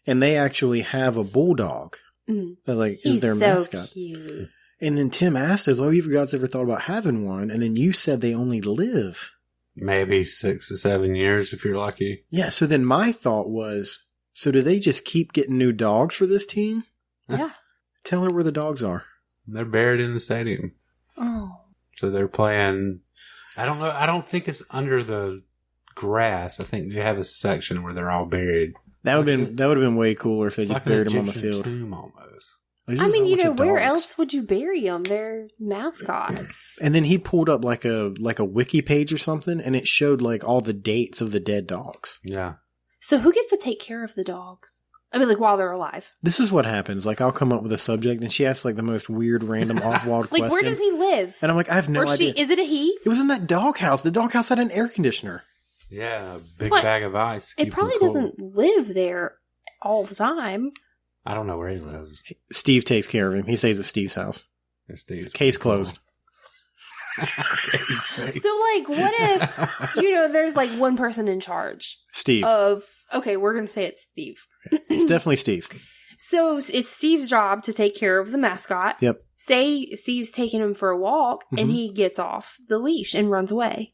And they actually have a bulldog. Mm. That like He's is their so mascot. cute. And then Tim asked us, you guys ever thought about having one? And then you said they only live. Maybe 6 to 7 years if you're lucky. Yeah, so then my thought was, so do they just keep getting new dogs for this team? Yeah. Tell her where the dogs are. They're buried in the stadium. Oh. So they're playing. I don't know. I don't think it's under the grass. I think they have a section where they're all buried. That would have been way cooler if they It's just like an buried them on the Egyptian field. tomb almost. Like, I there's mean, a bunch of where dogs. else would you bury them? They're mascots. And then he pulled up like a wiki page or something, and it showed like all the dates of the dead dogs. Yeah. So who gets to take care of the dogs? I mean, like while they're alive. This is what happens. Like I'll come up with a subject, and she asks like the most weird, random, off-wild Like, question. where does he live? And I'm like, I have no or idea. is it a he? It was in that doghouse. The doghouse had an air conditioner. Yeah. A big But bag of ice. It Keep probably them cold. doesn't live there all the time. I don't know where he lives. Steve takes care of him. He stays at Steve's house. It's Steve's Case closed. So, like, what if, there's like one person in charge Steve. okay, we're going to say it's Steve. It's definitely Steve. So it's Steve's job to take care of the mascot. Yep. Say Steve's taking him for a walk and he gets off the leash and runs away.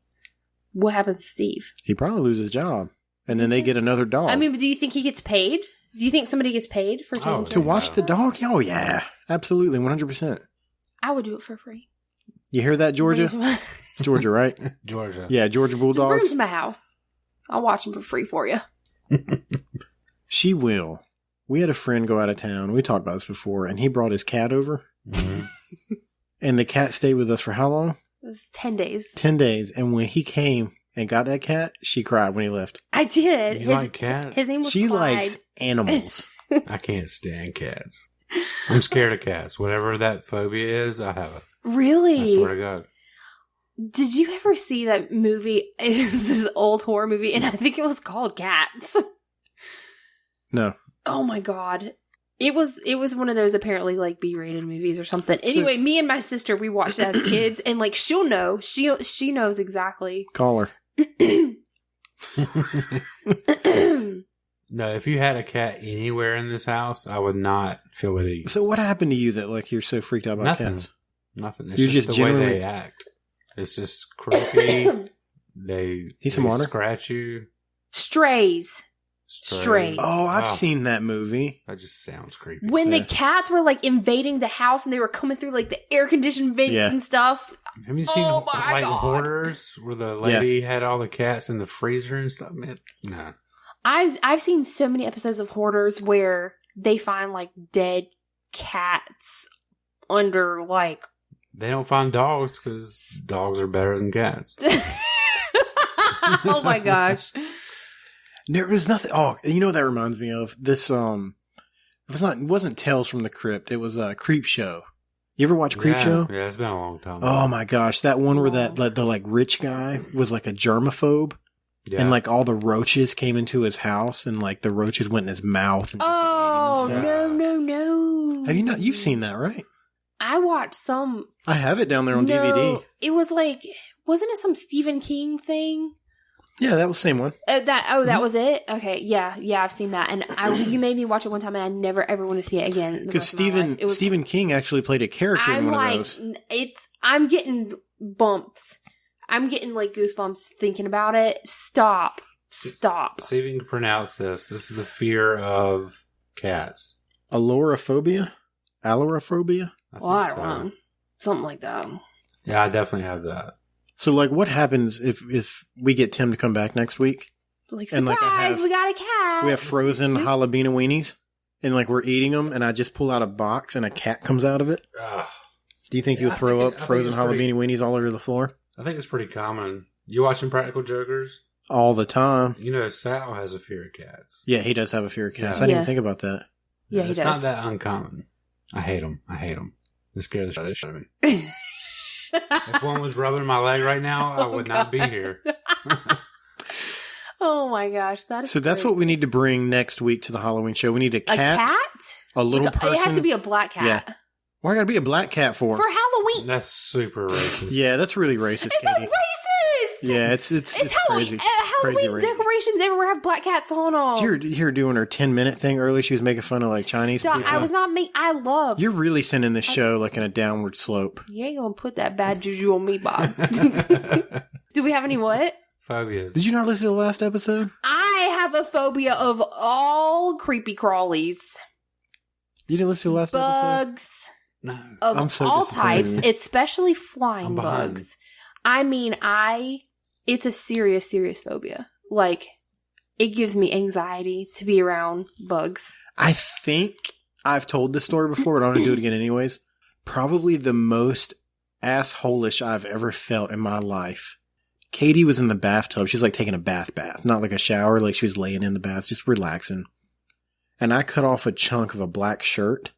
What happens to Steve? He probably loses his job. And then they get another dog. I mean, do you think he gets paid? Do you think somebody gets paid for taking care to of watch the dog? Oh, yeah. Absolutely. 100%. I would do it for free. You hear that, Georgia? It's Georgia, right? Georgia. Yeah, Georgia Just bring him Bulldogs. to my house. I'll watch him for free for you. She will. We had a friend go out of town. We talked about this before, and he brought his cat over. Mhm. And the cat stayed with us for how long? It was 10 days. 10 days. And when he came and got that cat, she cried when he left. I did. You like cats? His name was She Clyde. likes animals. I can't stand cats. I'm scared of cats. Whatever that phobia is, I have it. Really? I swear to God. Did you ever see that movie? It's this old horror movie, and I think it was called Cats. No. Oh my god. It was one of those apparently like B-rated movies or something. Anyway, me and my sister, we watched it as kids, and like she'll know. She knows exactly. Call her. No, if you had a cat anywhere in this house, I would not feel at ease. So what happened to you that like you're so freaked out about Nothing. cats? Nothing. It's You're just just the way generally- they act. It's just creepy. They Need some water? scratch you. Strays. Strays. Oh, I've Wow. seen that movie. That just sounds creepy. When the Yeah. cats were like invading the house and they were coming through like the air conditioned vents Yeah. and stuff. Have you seen Oh my like God. Hoarders where the lady had all the cats in the freezer and stuff? Man, no. I've seen so many episodes of Hoarders where they find like dead cats under like They don't find dogs because dogs are better than cats. oh my gosh. There was nothing. Oh, you know what that reminds me of? This it wasn't Tales from the Crypt. It was Creep Show. You ever watch Creep Show? Yeah, it's been a long time. Oh my gosh, that one where that the like rich guy was like a germaphobe. Yeah. And like all the roaches came into his house, and like the roaches went in his mouth. And just, Oh, like, ate him and stuff. no. Have you not? You've seen that, right? I watched some. I have it down there on DVD. It was like, wasn't it some Stephen King thing? Yeah, that was the same one. That was it? Okay, yeah, I've seen that. And you made me watch it one time, and I never ever want to see it again. Because Stephen King actually played a character in one of those. I'm getting bumps. I'm getting like goosebumps thinking about it. Stop. See if you can pronounce this. This is the fear of cats. Alloraphobia? Alloraphobia? I don't know. Something like that. Yeah, I definitely have that. So, like, what happens if we get Tim to come back next week? Like, surprise, we got a cat. We have frozen jalapeno weenies, and, like, we're eating them, and I just pull out a box, and a cat comes out of it. Do you think you'll throw up frozen jalapeno weenies all over the floor? I think it's pretty common. You watching Practical Jokers? All the time. You know, Sal has a fear of cats. Yeah, he does have a fear of cats. Yeah. I didn't even think about that. Yeah, he does. It's not that uncommon. I hate them. They scare the shit out of me. If one was rubbing my leg right now, I would not be here. Oh my gosh, that's what we need to bring next week to the Halloween show. We need a cat, a little person. It has to be a black cat. Yeah. Why gotta be a black cat for Halloween? That's super racist. Yeah, that's really racist. It's Katie. not racist. Yeah, it's Halloween. crazy. Halloween decorations everywhere have black cats on them. You're doing her 10-minute thing early. She was making fun of like Chinese people. I was not making. I love. You're really sending this show like in a downward slope. You ain't gonna put that bad juju on me, Bob. Do we have any what? Phobias. Did you not listen to the last episode? I have a phobia of all creepy crawlies. You didn't listen to the last episode? Bugs. No. Of I'm so all disappointed types, in you. especially flying bugs. I mean, it's a serious phobia. Like, it gives me anxiety to be around bugs. I think I've told this story before, but I'm going to do it again anyways. Probably the most asshole-ish I've ever felt in my life. Katie was in the bathtub. She's like taking a bath. Not like a shower, like she was laying in the bath, just relaxing. And I cut off a chunk of a black shirt.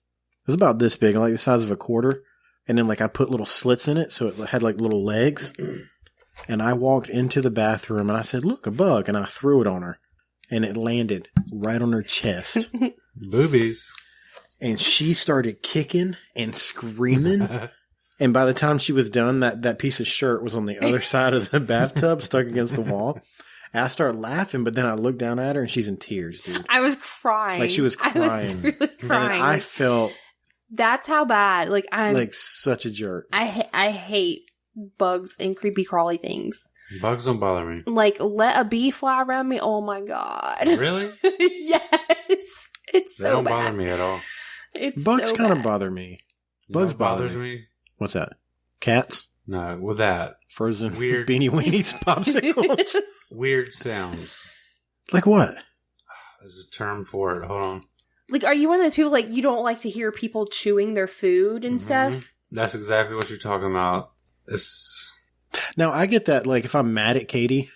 It was about this big, like the size of a quarter. And then like I put little slits in it, so it had like little legs. And I walked into the bathroom and I said, "Look, a bug." And I threw it on her. And it landed right on her chest. Boobies. And she started kicking and screaming. And by the time she was done, that piece of shirt was on the other side of the bathtub, stuck against the wall. And I started laughing, but then I looked down at her and she's in tears, dude. I was crying. Like she was crying. I was really crying. And I felt that's how bad. Like I'm like such a jerk. I hate bugs and creepy crawly things. Bugs don't bother me. Like let a bee fly around me. Oh my god! Really? Yes, it's so They don't bad. bother me at all. It's Bugs so kind of bad. bother me. You Bugs know what bother bothers me. What's that? Cats? No, with that Frozen Weird. beanie weenies popsicles? weird sounds. Like what? There's a term for it. Hold on. Like, are you one of those people like you don't like to hear people chewing their food and stuff? That's exactly what you're talking about. It's Now I get that. Like if I'm mad at Katie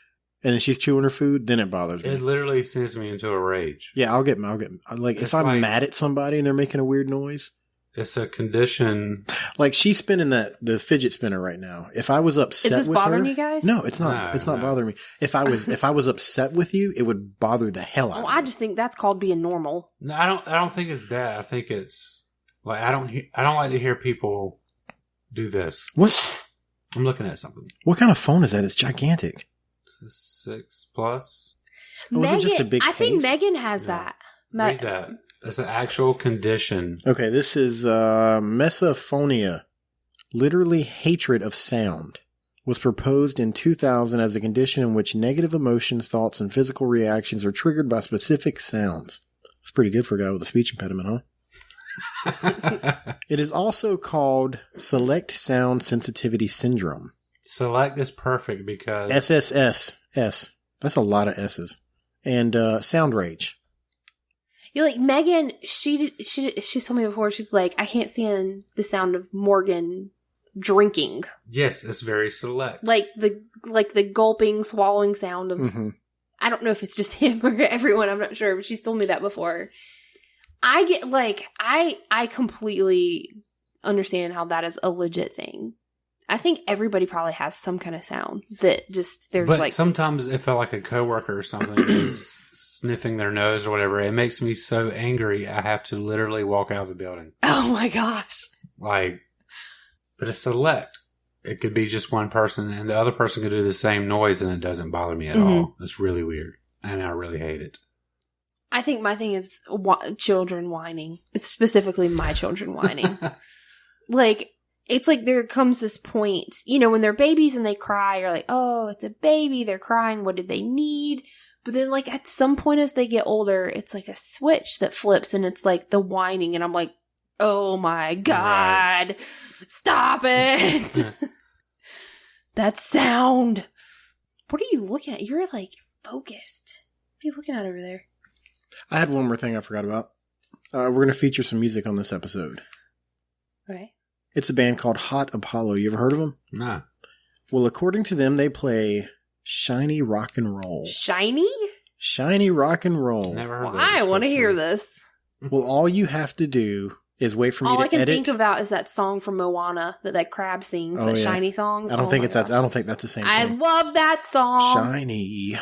and then she's chewing her food, then it bothers me. it literally sends me into a rage. Yeah, I'll get like if It's I'm like- mad at somebody and they're making a weird noise. It's a condition. Like she's spinning the fidget spinner right now. If I was upset Is this with bothering her, you guys? no, it's not. No, it's not no. bothering me. If I was upset with you, it would bother the hell out Well, of me. I just think that's called being normal. No, I don't think it's that. I think it's like I don't like to hear people do this. What? I'm looking at something. What kind of phone is that? It's gigantic. 6 Plus. Oh, was it just a big I think case? Megan has Yeah. that. Read that. It's an actual condition. Okay, this is misophonia, literally hatred of sound. Was proposed in 2000 as a condition in which negative emotions, thoughts, and physical reactions are triggered by specific sounds. It's pretty good for a guy with a speech impediment, huh? It is also called Select Sound Sensitivity Syndrome. Select is perfect because SSS. S. That's a lot of S's. And sound rage. You like Megan? She told me before. She's like, I can't stand the sound of Morgan drinking. yes, it's very select. Like the gulping, swallowing sound of. Mm-hmm. I don't know if it's just him or everyone. I'm not sure, but she's told me that before. I get like I completely understand how that is a legit thing. I think everybody probably has some kind of sound that just there's But like sometimes if like a coworker or something is sniffing their nose or whatever, it makes me so angry I have to literally walk out of the building. oh my gosh. Like, but it's select. It could be just one person, and the other person could do the same noise, and it doesn't bother me at all. It's really weird, and I really hate it. I think my thing is children whining, specifically my children whining. Like, it's like there comes this point, you know, when they're babies and they cry, you're like, oh, it's a baby, they're crying, what did they need? But then, like, at some point as they get older, it's like a switch that flips, and it's like the whining, and I'm like, oh my God, stop it. That sound. What are you looking at? You're like focused. What are you looking at over there? I had one more thing I forgot about. We're going to feature some music on this episode. Okay. It's a band called Hot Apollo. You ever heard of them? No. Well, according to them, they play shiny rock and roll. Shiny? Shiny rock and roll. Never heard of I want to hear this. Well, all you have to do is wait for me All to I can edit. think about is that song from Moana that crab sings, that shiny song. I don't think that's the same I thing. love that song. Shiny.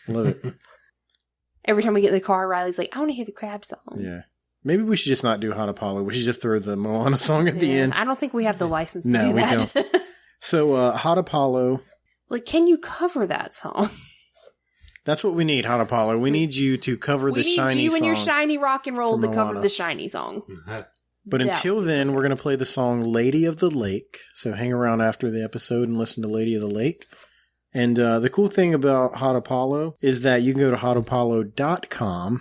Love it. Every time we get in the car, Riley's like, I want to hear the crab song. Yeah. Maybe we should just not do Hot Apollo. We should just throw the Moana song at the end. I don't think we have the license to No, do we that. don't. So, Hot Apollo. Like, can you cover that song? That's what we need, Hot Apollo. We need you to cover the shiny song. We need you and your shiny rock and roll to from cover Moana. the shiny song. But until then, we're going to play the song Lady of the Lake. So hang around after the episode and listen to Lady of the Lake. And the cool thing about Hot Apollo is that you can go to hotapollo.com,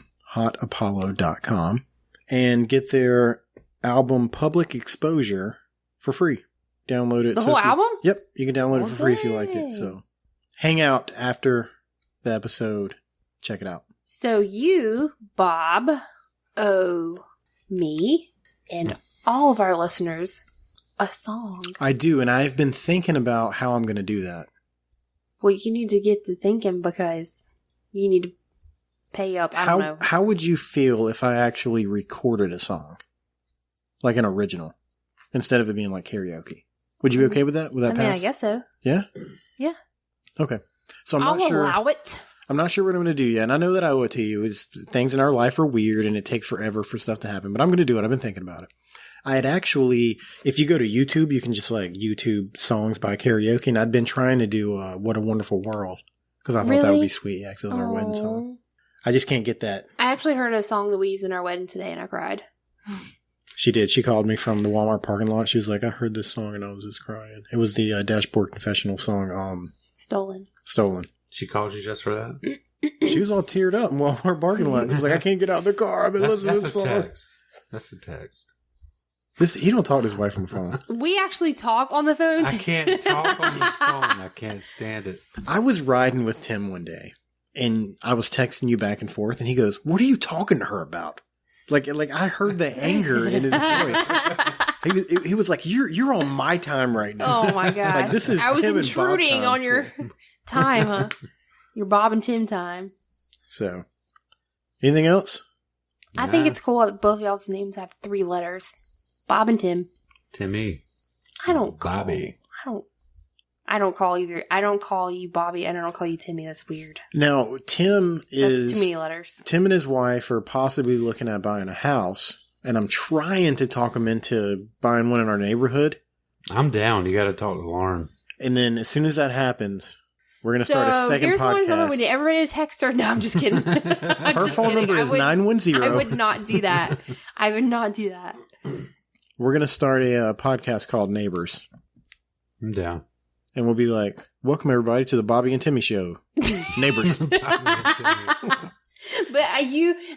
and get their album Public Exposure for free. Download it. The whole album? Yep. You can download it for free if you like it. So hang out after the episode. Check it out. So you, Bob, owe me and all of our listeners a song. I do, and I've been thinking about how I'm going to do that. Well, you need to get to thinking because you need to pay up. I don't know. How would you feel if I actually recorded a song? Like an original. Instead of it being like karaoke. Would you be okay with that? Would that pass? I guess so. Yeah? Yeah. Okay. So I'll allow it. I'm not sure what I'm going to do yet. And I know that I owe it to you. Things in our life are weird and it takes forever for stuff to happen. But I'm going to do it. I've been thinking about it. I had actually, if you go to YouTube, you can just like YouTube songs by karaoke. And I'd been trying to do What a Wonderful World. Because I thought that would be sweet. Yeah, because it was our wedding song. I just can't get that. I actually heard a song that we used in our wedding today and I cried. She did. She called me from the Walmart parking lot. She was like, I heard this song and I was just crying. It was the Dashboard Confessional song, Stolen. She called you just for that? She was all teared up in Walmart parking lot. She was like, I can't get out of the car. I've been listening to this song. That's the text. He don't talk to his wife on the phone. We actually talk on the phone. I can't talk on the phone. I can't stand it. I was riding with Tim one day and I was texting you back and forth and he goes, what are you talking to her about? Like I heard the anger in his voice. He was like, "You're on my time right now." Oh my gosh! Like this is I was Tim intruding and Bob time. on your time, huh? Your Bob and Tim time. So, anything else? I think it's cool that both of y'all's names have 3 letters: Bob and Tim. Timmy. I don't Bobby. I don't call either. I don't call you Bobby, and I don't call you Timmy. That's weird. Now, Tim is That's too many letters. Tim and his wife are possibly looking at buying a house, and I'm trying to talk them into buying one in our neighborhood. I'm down. You got to talk to Lauren. And then as soon as that happens, we're going to start a second here's podcast. Lauren's number. We need everybody to text her. No, I'm just kidding. Her phone number is 910. I would not do that. I would not do that. We're going to start a podcast called Neighbors. I'm down. And we'll be like, welcome everybody to the Bobby and Timmy show. Neighbors. But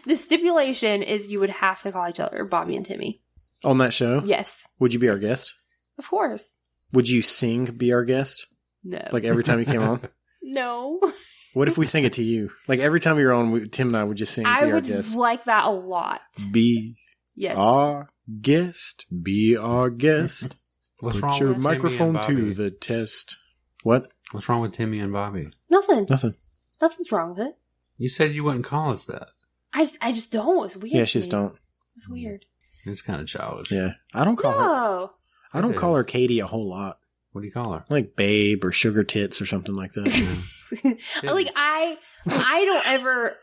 the stipulation is you would have to call each other Bobby and Timmy. On that show? Yes. Would you be our guest? Of course. Would you sing Be Our Guest? No. Like every time you came on? No. What if we sing it to you? Like every time you're on, Tim and I would just sing Be Our Guest. I would like that a lot. Be Yes. our guest. Be our guest. What's Put wrong your with microphone Timmy and to Bobby? the test. What? What's wrong with Timmy and Bobby? Nothing. Nothing. Nothing's wrong with it. You said you wouldn't call us that. I just don't. It's weird. Yeah, to she just me. don't. It's weird. It's kind of childish. Yeah. I don't call her. No. I don't It call her is. Katie a whole lot. What do you call her? Like babe or sugar tits or something like that. Like I don't ever.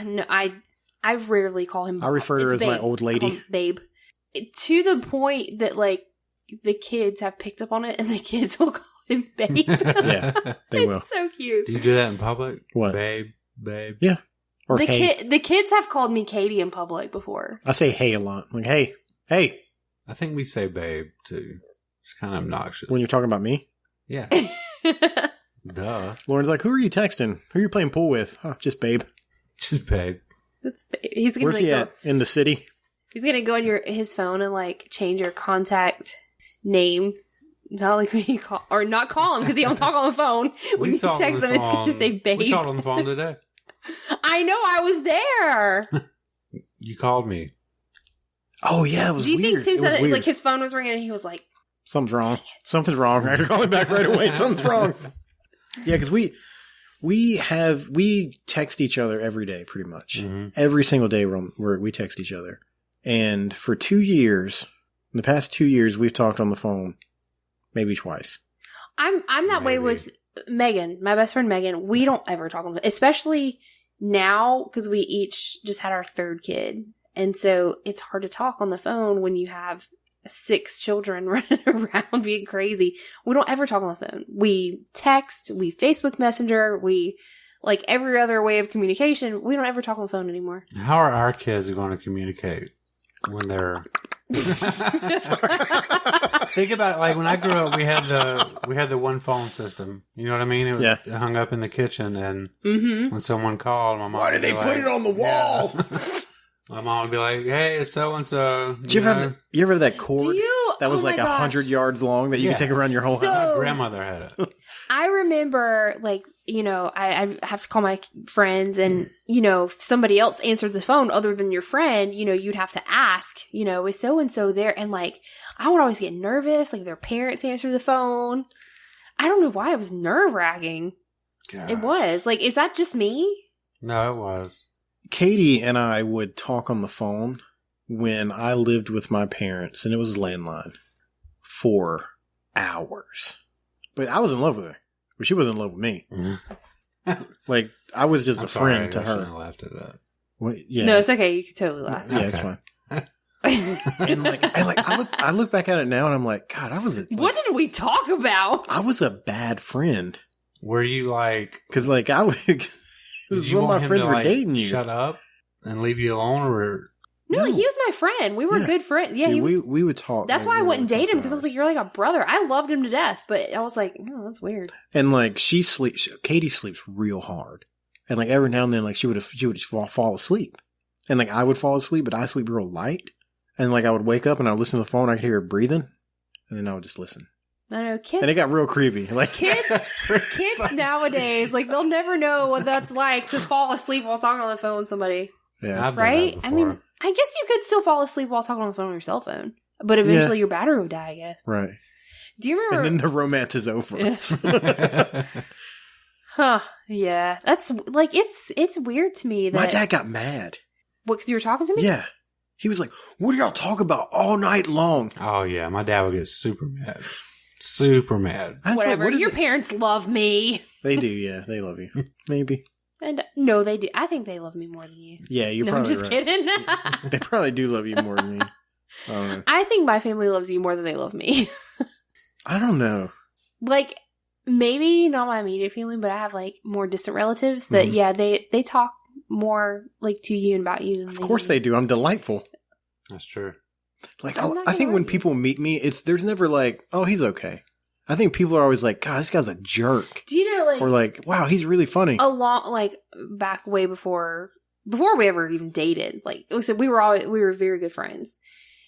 No, I rarely call him. I refer to her as babe. my old I call lady. him babe. To the point that like the kids have picked up on it, and the kids will call him babe. Yeah, they will. It's so cute. Do you do that in public? What? Babe. Yeah. Or The hey. the kids have called me Katie in public before. I say hey a lot. Like, hey. I think we say babe too. It's kind of obnoxious. When you're talking about me. Yeah. Duh. Lauren's like, who are you texting? Who are you playing pool with? Oh, just babe. Just babe. He's gonna Where's he go, at? In the city? He's gonna go on his phone and like change your contact name. Not like when you call or not call him because he don't talk on the phone. When you talked on text the him, it's gonna phone. say babe. We talked on the phone today. I know, I was there. You called me. Oh, yeah, it was Do you weird. think Tim It was said weird. like his phone was ringing and he was like, Something's wrong. Something's wrong. I had to call him back right away. Something's wrong. Yeah, because we text each other every day, pretty much. Mm-hmm. Every single day we text each other. And for 2 years, in the past 2 years, we've talked on the phone maybe twice. I'm that way with Megan, my best friend Megan. We don't ever talk on the phone, especially now because we each just had our third kid. And so it's hard to talk on the phone when you have 6 children running around being crazy. We don't ever talk on the phone. We text, we Facebook Messenger, we like every other way of communication. We don't ever talk on the phone anymore. How are our kids going to communicate when they're... Think about it. Like when I grew up, we had the one phone system. You know what I mean? It was hung up in the kitchen, and when someone called, my mom. Why did they put it on the wall? Yeah. My mom would be like, "Hey, it's so and so." Did you ever have that cord that was like 100 yards long that you could take around your whole house? My grandmother had it. I remember, like, I have to call my friends, and if somebody else answered the phone other than your friend, you'd have to ask, is so and so there? And like, I would always get nervous. Like, their parents answer the phone. I don't know why it was nerve wracking. It was like, is that just me? No, it was. Katie and I would talk on the phone when I lived with my parents, and it was a landline, for hours. But I was in love with her, but she wasn't in love with me. Mm-hmm. Like, I was just I'm a friend sorry, to I her. shouldn't have laughed at that. Well, yeah. No, it's okay. You can totally laugh. Yeah, it's fine. And I look back at it now, and I'm like, God, what did we talk about? I was a bad friend. Were you like? Because I would. Some of my friends were dating you. Shut up and leave you alone, or No, he was my friend. We were good friends. Yeah, we would talk. That's why I wouldn't date him, because I was like, you're like a brother. I loved him to death, but I was like, no, that's weird. And like Katie sleeps real hard, and like every now and then, like she would just fall asleep, and like I would fall asleep, but I sleep real light, and like I would wake up and I would listen to the phone, I could hear her breathing, and then I would just listen. I know, kids. And it got real creepy. Like kids nowadays, like they'll never know what that's like to fall asleep while talking on the phone with somebody. Yeah, right? I mean, I guess you could still fall asleep while talking on the phone on your cell phone, but eventually your battery would die, I guess. Right. Do you remember? And then the romance is over. Huh. Yeah. That's like, it's weird to me that. My dad got mad. What, because you were talking to me? Yeah. He was like, what do y'all talk about all night long? Oh, yeah. My dad would get super mad. Super mad. Whatever. Like, your parents love me. They do, yeah. They love you. Maybe. And no, they do. I think they love me more than you. Yeah, you're No, I'm probably just right. kidding. They probably do love you more than me. I don't know. I think my family loves you more than they love me. I don't know. Like, maybe not my immediate family, but I have like more distant relatives that, yeah, they talk more like to you and about you than Of course they do. I'm delightful. That's true. Like, I'm not I think gonna when lie. people meet me, there's never like, oh, he's okay. I think people are always like, God, this guy's a jerk. Do you know, like, Or like, wow, he's really funny. a long, like, back way before we ever even dated, like, listen, we were very good friends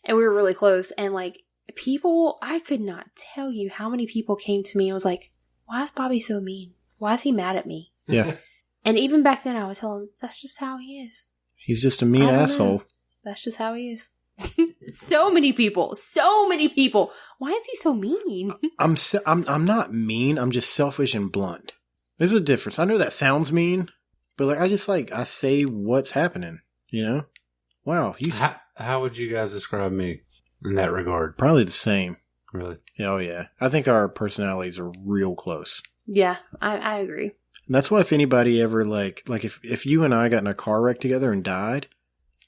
and we were really close, and like, people, I could not tell you how many people came to me and was like, why is Bobby so mean? Why is he mad at me? Yeah. And even back then I would tell him, that's just how he is. He's just a mean I don't know. asshole. That's just how he is. So many people. Why is he so mean? I'm not mean. I'm just selfish and blunt. There's a difference. I know that sounds mean, but like, I say what's happening, you know? Wow. How would you guys describe me in that regard? Probably the same. really. Oh, yeah. I think our personalities are real close. Yeah, I agree. And that's why if anybody ever, like if you and I got in a car wreck together and died,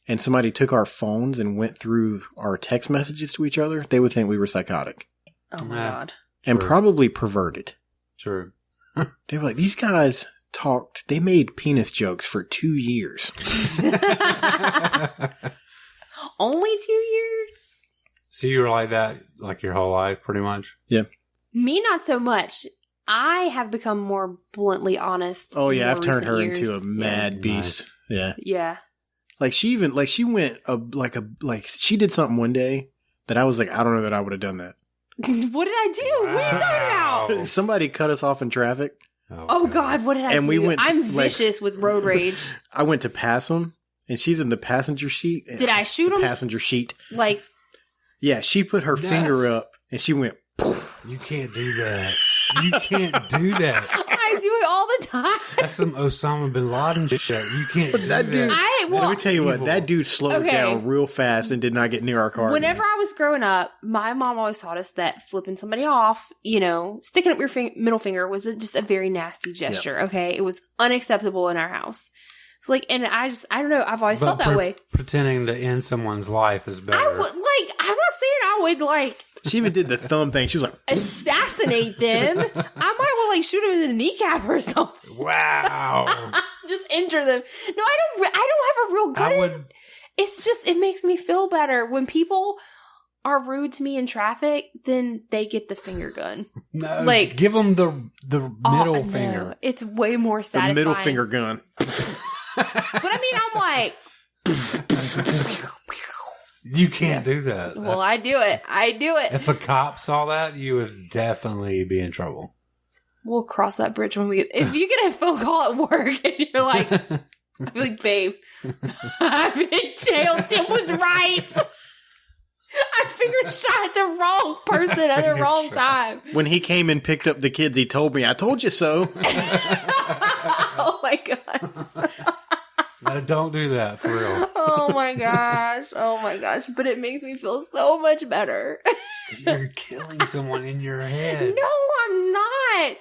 and somebody took our phones and went through our text messages to each other, they would think we were psychotic. Oh, my Yeah. God. And True. probably perverted. True. They were like, these guys they made penis jokes for 2 years. Only 2 years? So you were like that like your whole life, pretty much? Yeah. Me, not so much. I have become more bluntly honest. Oh, in yeah. more I've turned her recent into a years. mad beast. Yeah. Yeah. Like she went she did something one day that I was like, I don't know that I would have done that. What did I do? What are you talking about? Somebody cut us off in traffic. Oh, God. What did I And do? we went to, I'm like- vicious with road rage. I went to pass them, and she's in the passenger seat. Did I shoot him? Passenger seat. Like, Yeah, she put her Yes. finger up, and she went. You can't do that. You can't do that. I do it all the time. That's some Osama bin Laden shit. You can't do That dude- that. Let me tell you what, that dude slowed Okay. down real fast and did not get near our car. Whenever I was growing up, my mom always taught us that flipping somebody off, sticking up your middle finger was just a very nasty gesture. Okay, it was unacceptable in our house. So and I don't know. I've always felt that way. Pretending to end someone's life is better. I would I'm not saying I would She even did the thumb thing. She was like, assassinate them. I might want shoot them in the kneecap or something. Wow. Just injure them. No, I don't have a real gun. I would. It's just, it makes me feel better when people are rude to me in traffic. Then they get the finger gun. No, Like- give them the middle No, finger. it's way more the satisfying. middle finger gun. But I mean, I'm like, You can't do that. well, I do it. If a cop saw that, you would definitely be in trouble. We'll cross that bridge when we get. If you get a phone call at work and you're like, I'd be like, babe, I'm in jail. Tim was right. I finger shot at the wrong person at the wrong time. When he came and picked up the kids, he told me, I told you so. Oh my god. No, don't do that for real. Oh my gosh. Oh my gosh. But it makes me feel so much better. You're killing someone in your head. No, I'm not.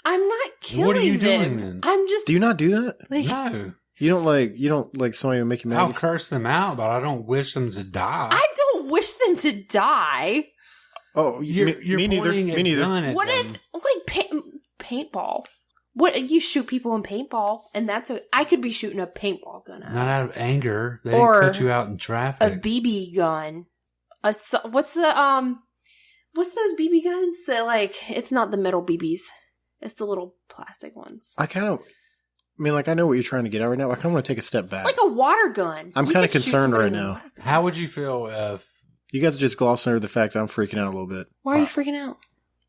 I'm not killing What are you them. doing then? I'm just Do you not do that? like, No. You don't like somebody will make you I'll mad? curse them out, but I don't wish them to die. I don't wish them to die. Oh, You're me neither. pointing Me a neither. gun at What them. if paintball? What you shoot people in paintball, and I could be shooting a paintball gun at Not out of anger. They Or didn't cut you out in a traffic. BB gun. What's those BB guns that it's not the metal BBs, it's the little plastic ones, I know what you're trying to get at right now. I kind of want to take a step back. like a water gun. I'm You kinda could shoot concerned somebody right with a now. water gun. How would you feel if You guys are just glossing over the fact that I'm freaking out a little bit. Why are you freaking out?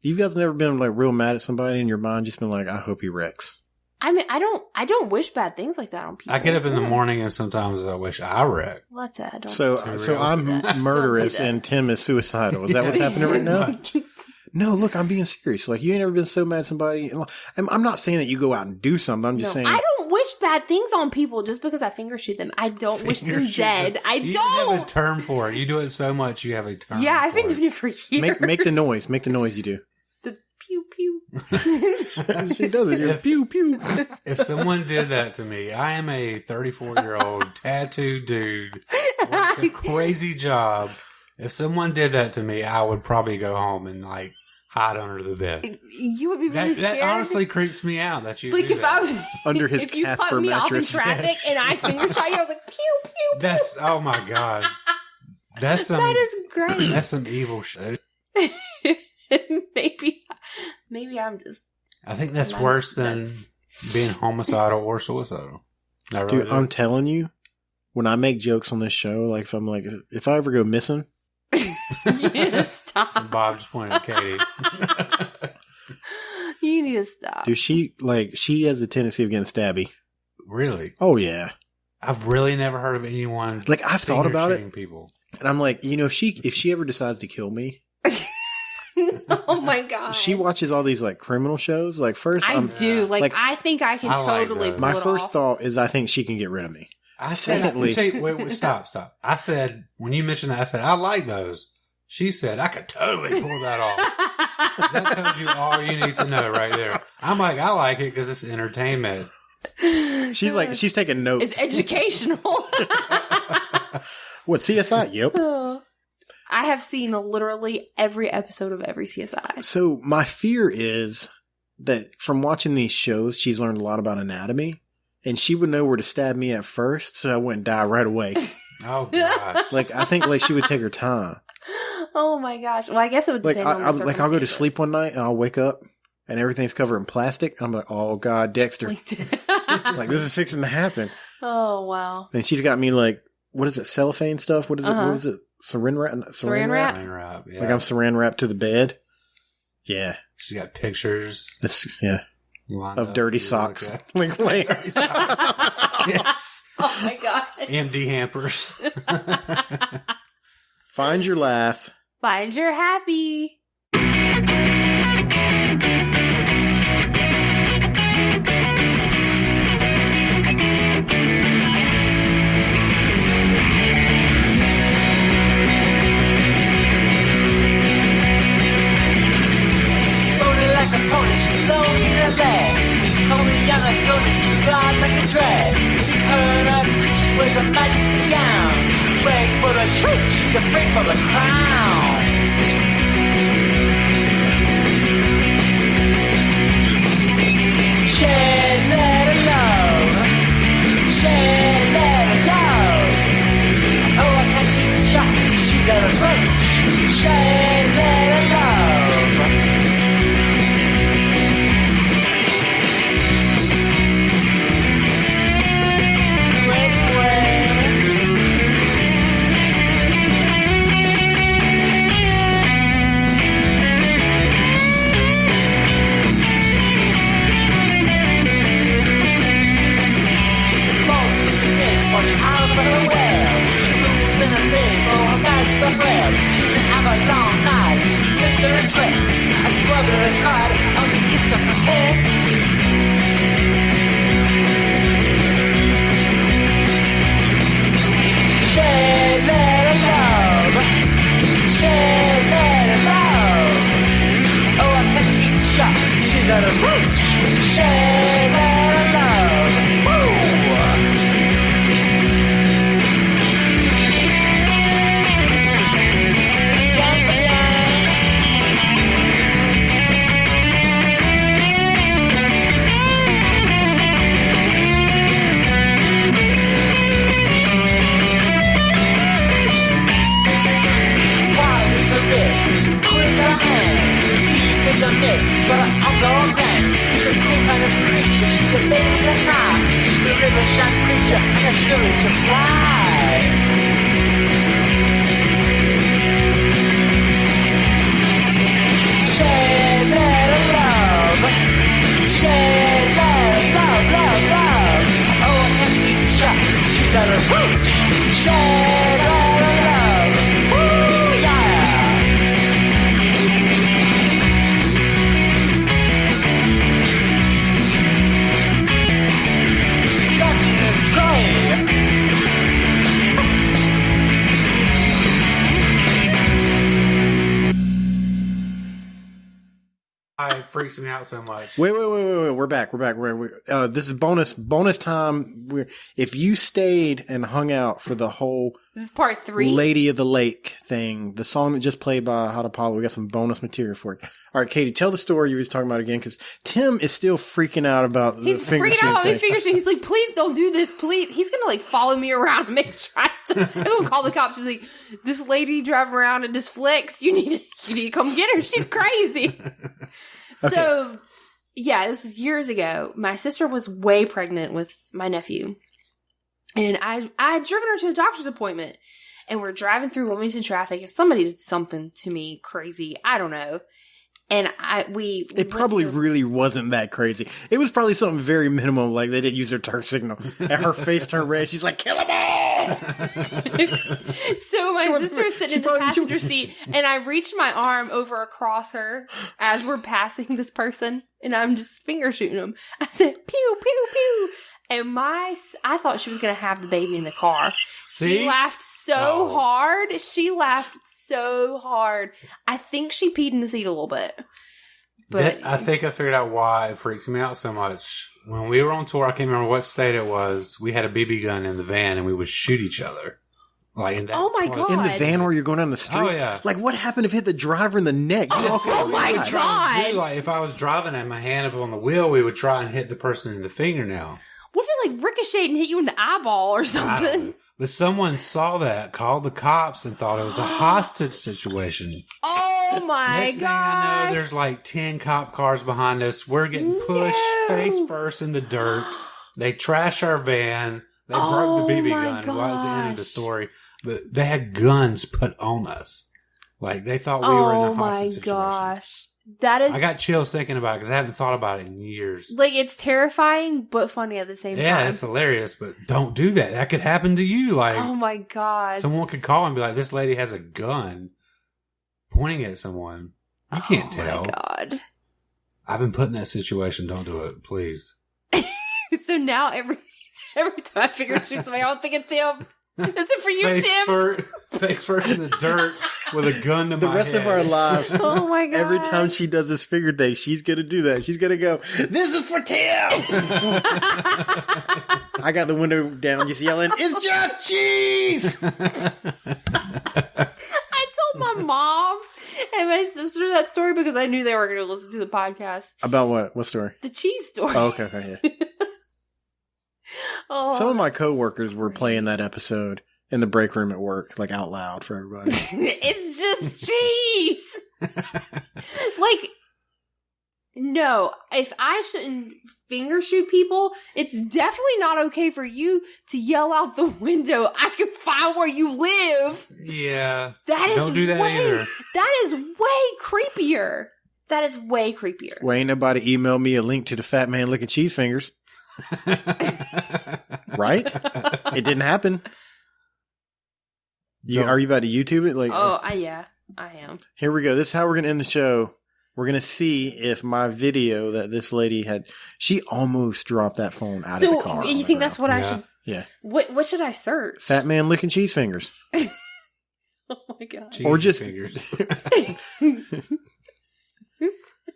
You guys never been real mad at somebody in your mind, just been like, I hope he wrecks. I mean, I don't wish bad things like that on people. I get up in the morning and sometimes I wish I wrecked? Well, that's it. I don't So Too so real. I'm Don't do murderous that. and Tim is suicidal. Is that what's happening right now? No, look, I'm being serious. Like, you ain't ever been so mad at somebody. I'm not saying that you go out and do something. I'm just saying. I don't wish bad things on people just because I finger shoot them. I don't wish them Finger shoot dead. them. I You have a don't. term for it. You do it so much, you have a term. Yeah, I've been for doing it for years. make the noise. Make the noise you do. The pew pew. She does it. She goes, pew, pew. If someone did that to me, I am a 34-year-old tattooed dude. Works a crazy job. If someone did that to me, I would probably go home and hide under the bed. You would be really That scared. honestly creeps me out. That you like do if that. I was Under his if you Casper cut me mattress. off in traffic and I finger shot you, I was like pew pew. That's oh my god. That's some. That is great. That's some evil shit. maybe I'm just I think that's That's- worse than that's- being homicidal or suicidal. I really Dude, do. I'm telling you, when I make jokes on this show, like if I ever go missing, you need to stop. Bob just pointed at Katie. You need to stop. dude, she has a tendency of getting stabby. Really? Oh yeah. I've really never heard of anyone Like, I've thought finger about it. shooting people. And I'm like, if she ever decides to kill me, Oh my god. she watches all these criminal shows. Like, first, I do. Like, like, I think I can I like totally those. pull my it first off. thought is I think she can get rid of me. I said, Secondly- wait, stop. I said, when you mentioned that, I said, I like those. She said, I could totally pull that off. That tells you all you need to know right there. I'm like, I like it because it's entertainment. She's taking notes. It's educational. What, CSI? Yep. I have seen literally every episode of every CSI. So my fear is that from watching these shows, she's learned a lot about anatomy, and she would know where to stab me at first, so I wouldn't die right away. Oh, gosh. Like, I think like she would take her time. Oh my gosh. Well, I guess it would Like, depend on the I'll go to sleep circumstances. one night, and I'll wake up, and everything's covered in plastic. I'm like, oh, God, Dexter. Like, this is fixing to happen. Oh, wow. And she's got me like, what is it, cellophane stuff? What is it? What is it? Saran wrap? Saran wrap? Saran wrap, yeah. Like I'm saran wrapped to the bed. Yeah. She's got pictures lined Of up dirty for you to socks. look at. Like, wait. Yes. Oh my god. Empty hampers. Find your laugh. Find your happy. Rolling like a pony, she's lonely in her bed. She's homely, young, and golden, two guards like a dread. See her in her creek, she wears a majesty gown. Wait for the shriek, she's afraid for the crown. Shed, let her love. Shed, let her love. Oh, I can't take a shot, she's at a roach. Shed, let her love. Watch out for her well. She moves in a thing, oh, her bags are frail. She's an Avalon night, Mr. and Tricks. I swallowed a card on the east of the hits. Shed, let her love. Shed, let her love. Oh, I can't teach her, she's at a roach. Shed, let her love. Woo! Is a miss, but her arms are all grand. She's a cool kind of creature, she's a baby in the car. She's the river shine creature, and a surely to fly. Shed, let her love. Shed, let her love, love, love. Oh, an empty shot, she's at a roach. Shed, let her love. Woo, yeah. It freaks me out so much. Wait. We're back. This is bonus time. If you stayed and hung out for the whole This is part 3. Lady of the Lake thing, the song that just played by Hot Apollo, we got some bonus material for you. All right, Katie, tell the story you was talking about again, because Tim is still freaking out about He's the finger freaking shoot out about me thing. finger shoot. He's like, please don't do this, please. He's gonna like follow me around and make try to. I'm gonna call the cops and be like, this lady driving around in this flex. You need to come get her. She's crazy. So, yeah, this was years ago. My sister was way pregnant with my nephew, and I had driven her to a doctor's appointment. And we're driving through Wilmington traffic, and somebody did something to me crazy. I don't know. And It probably really wasn't that crazy. It was probably something very minimal, like they didn't use their turn signal. And her face turned red. She's like, kill them all! So my sister was sitting in the passenger seat, and I reached my arm over across her as we're passing this person, and I'm just finger shooting them. I said, pew, pew, pew. And I thought she was going to have the baby in the car. See? She laughed so hard. She laughed so hard. I think she peed in the seat a little bit. But I think I figured out why it freaks me out so much. When we were on tour, I can't remember what state it was. We had a BB gun in the van, and we would shoot each other. Like in that Oh my God. In the van where you're going down the street? Oh, yeah. Like, what happened if it hit the driver in the neck? Oh my We would try God. and do, like, if I was driving and my hand up on the wheel, we would try and hit the person in the fingernail. What if it like ricocheted and hit you in the eyeball or I don't something? know. But someone saw that, called the cops, and thought it was a hostage situation. Oh my Next thing I know, gosh. there's like 10 cop cars behind us. We're getting pushed face first in the dirt. They trash our van. They broke the BB my gun. Well, that was the end of the gosh. story. But they had guns put on us. Like, they thought we were in a Oh hostage my situation. gosh. That is I got chills thinking about it because I haven't thought about it in years. like it's terrifying but funny at the same Yeah, time. it's hilarious, but don't do that. That could happen to you. Like, Oh my god. someone could call and be like, this lady has a gun pointing at someone. You can't tell. Oh my god. I've been put in that situation. Don't do it, please. So now every time I figure out shoot somebody, I don't think it's him. Is it for you, Tim? Face first in the dirt with a gun to The my rest head. of our lives. Oh my god. Every time she does this figure thing, she's going to do that. She's going to go, this is for Tim! I got the window down, just yelling, it's just cheese! I told my mom and my sister that story because I knew they were going to listen to the podcast. About what? What story? The cheese story. Oh, okay, yeah. Oh. Some of my coworkers were playing that episode in the break room at work, like out loud for everybody. It's just cheese. Like, no, if I shouldn't finger shoot people, it's definitely not okay for you to yell out the window, I can find where you live. Yeah. That is Don't do that way, either. That is way creepier. That is way creepier. Well, ain't nobody email me a link to the fat man licking cheese fingers. Right? It didn't happen. Are you about to YouTube it? Like, Yeah, I am. here we go. This is how we're going to end the show. We're going to see if my video that this lady had, she almost dropped that phone out of the car. So you think that's what I Yeah. should? Yeah. What should I search? Fat man licking cheese fingers. Oh my god. Cheesy Or just- fingers.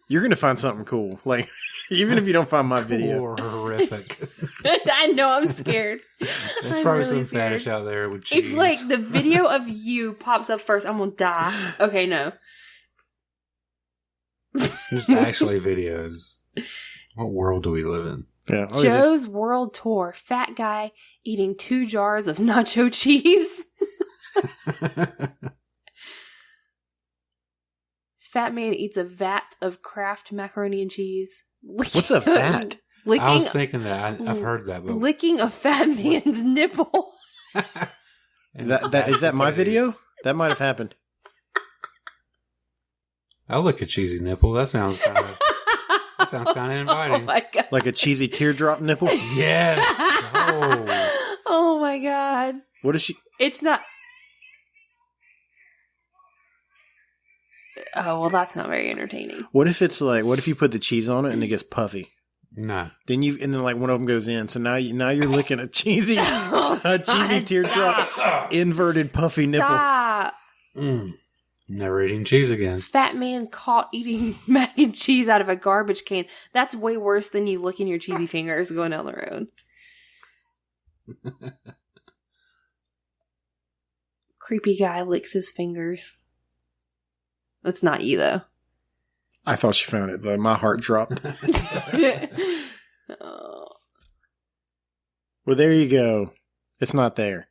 You're going to find something cool. Like, even if you don't find my video. Or horrific. I know I'm scared. There's I'm probably really some scared. fetish out there with cheese. If like the video of you pops up first, I'm gonna die. Okay, no. There's actually videos. What world do we live in? Yeah. Oh, Joe's World Tour. Fat guy eating 2 jars of nacho cheese. Fat man eats a vat of Kraft macaroni and cheese. What's a vat? Licking, I was thinking that. I've heard that. But licking a fat man's nipple. That is that my video? That might have happened. I'll lick a cheesy nipple. That sounds kind of Oh inviting. my god. Like a cheesy teardrop nipple? Yes. Oh. Oh my god. What is she? It's not. Oh, well, that's not very entertaining. What if it's like, what if you put the cheese on it and it gets puffy? No. And then like one of them goes in. So now you're licking a cheesy God, teardrop, inverted puffy nipple. Stop. Never eating cheese again. Fat man caught eating mac and cheese out of a garbage can. That's way worse than you licking your cheesy fingers going down the road. Creepy guy licks his fingers. That's not you, though. I thought she found it, though. My heart dropped. Oh. Well, there you go. It's not there.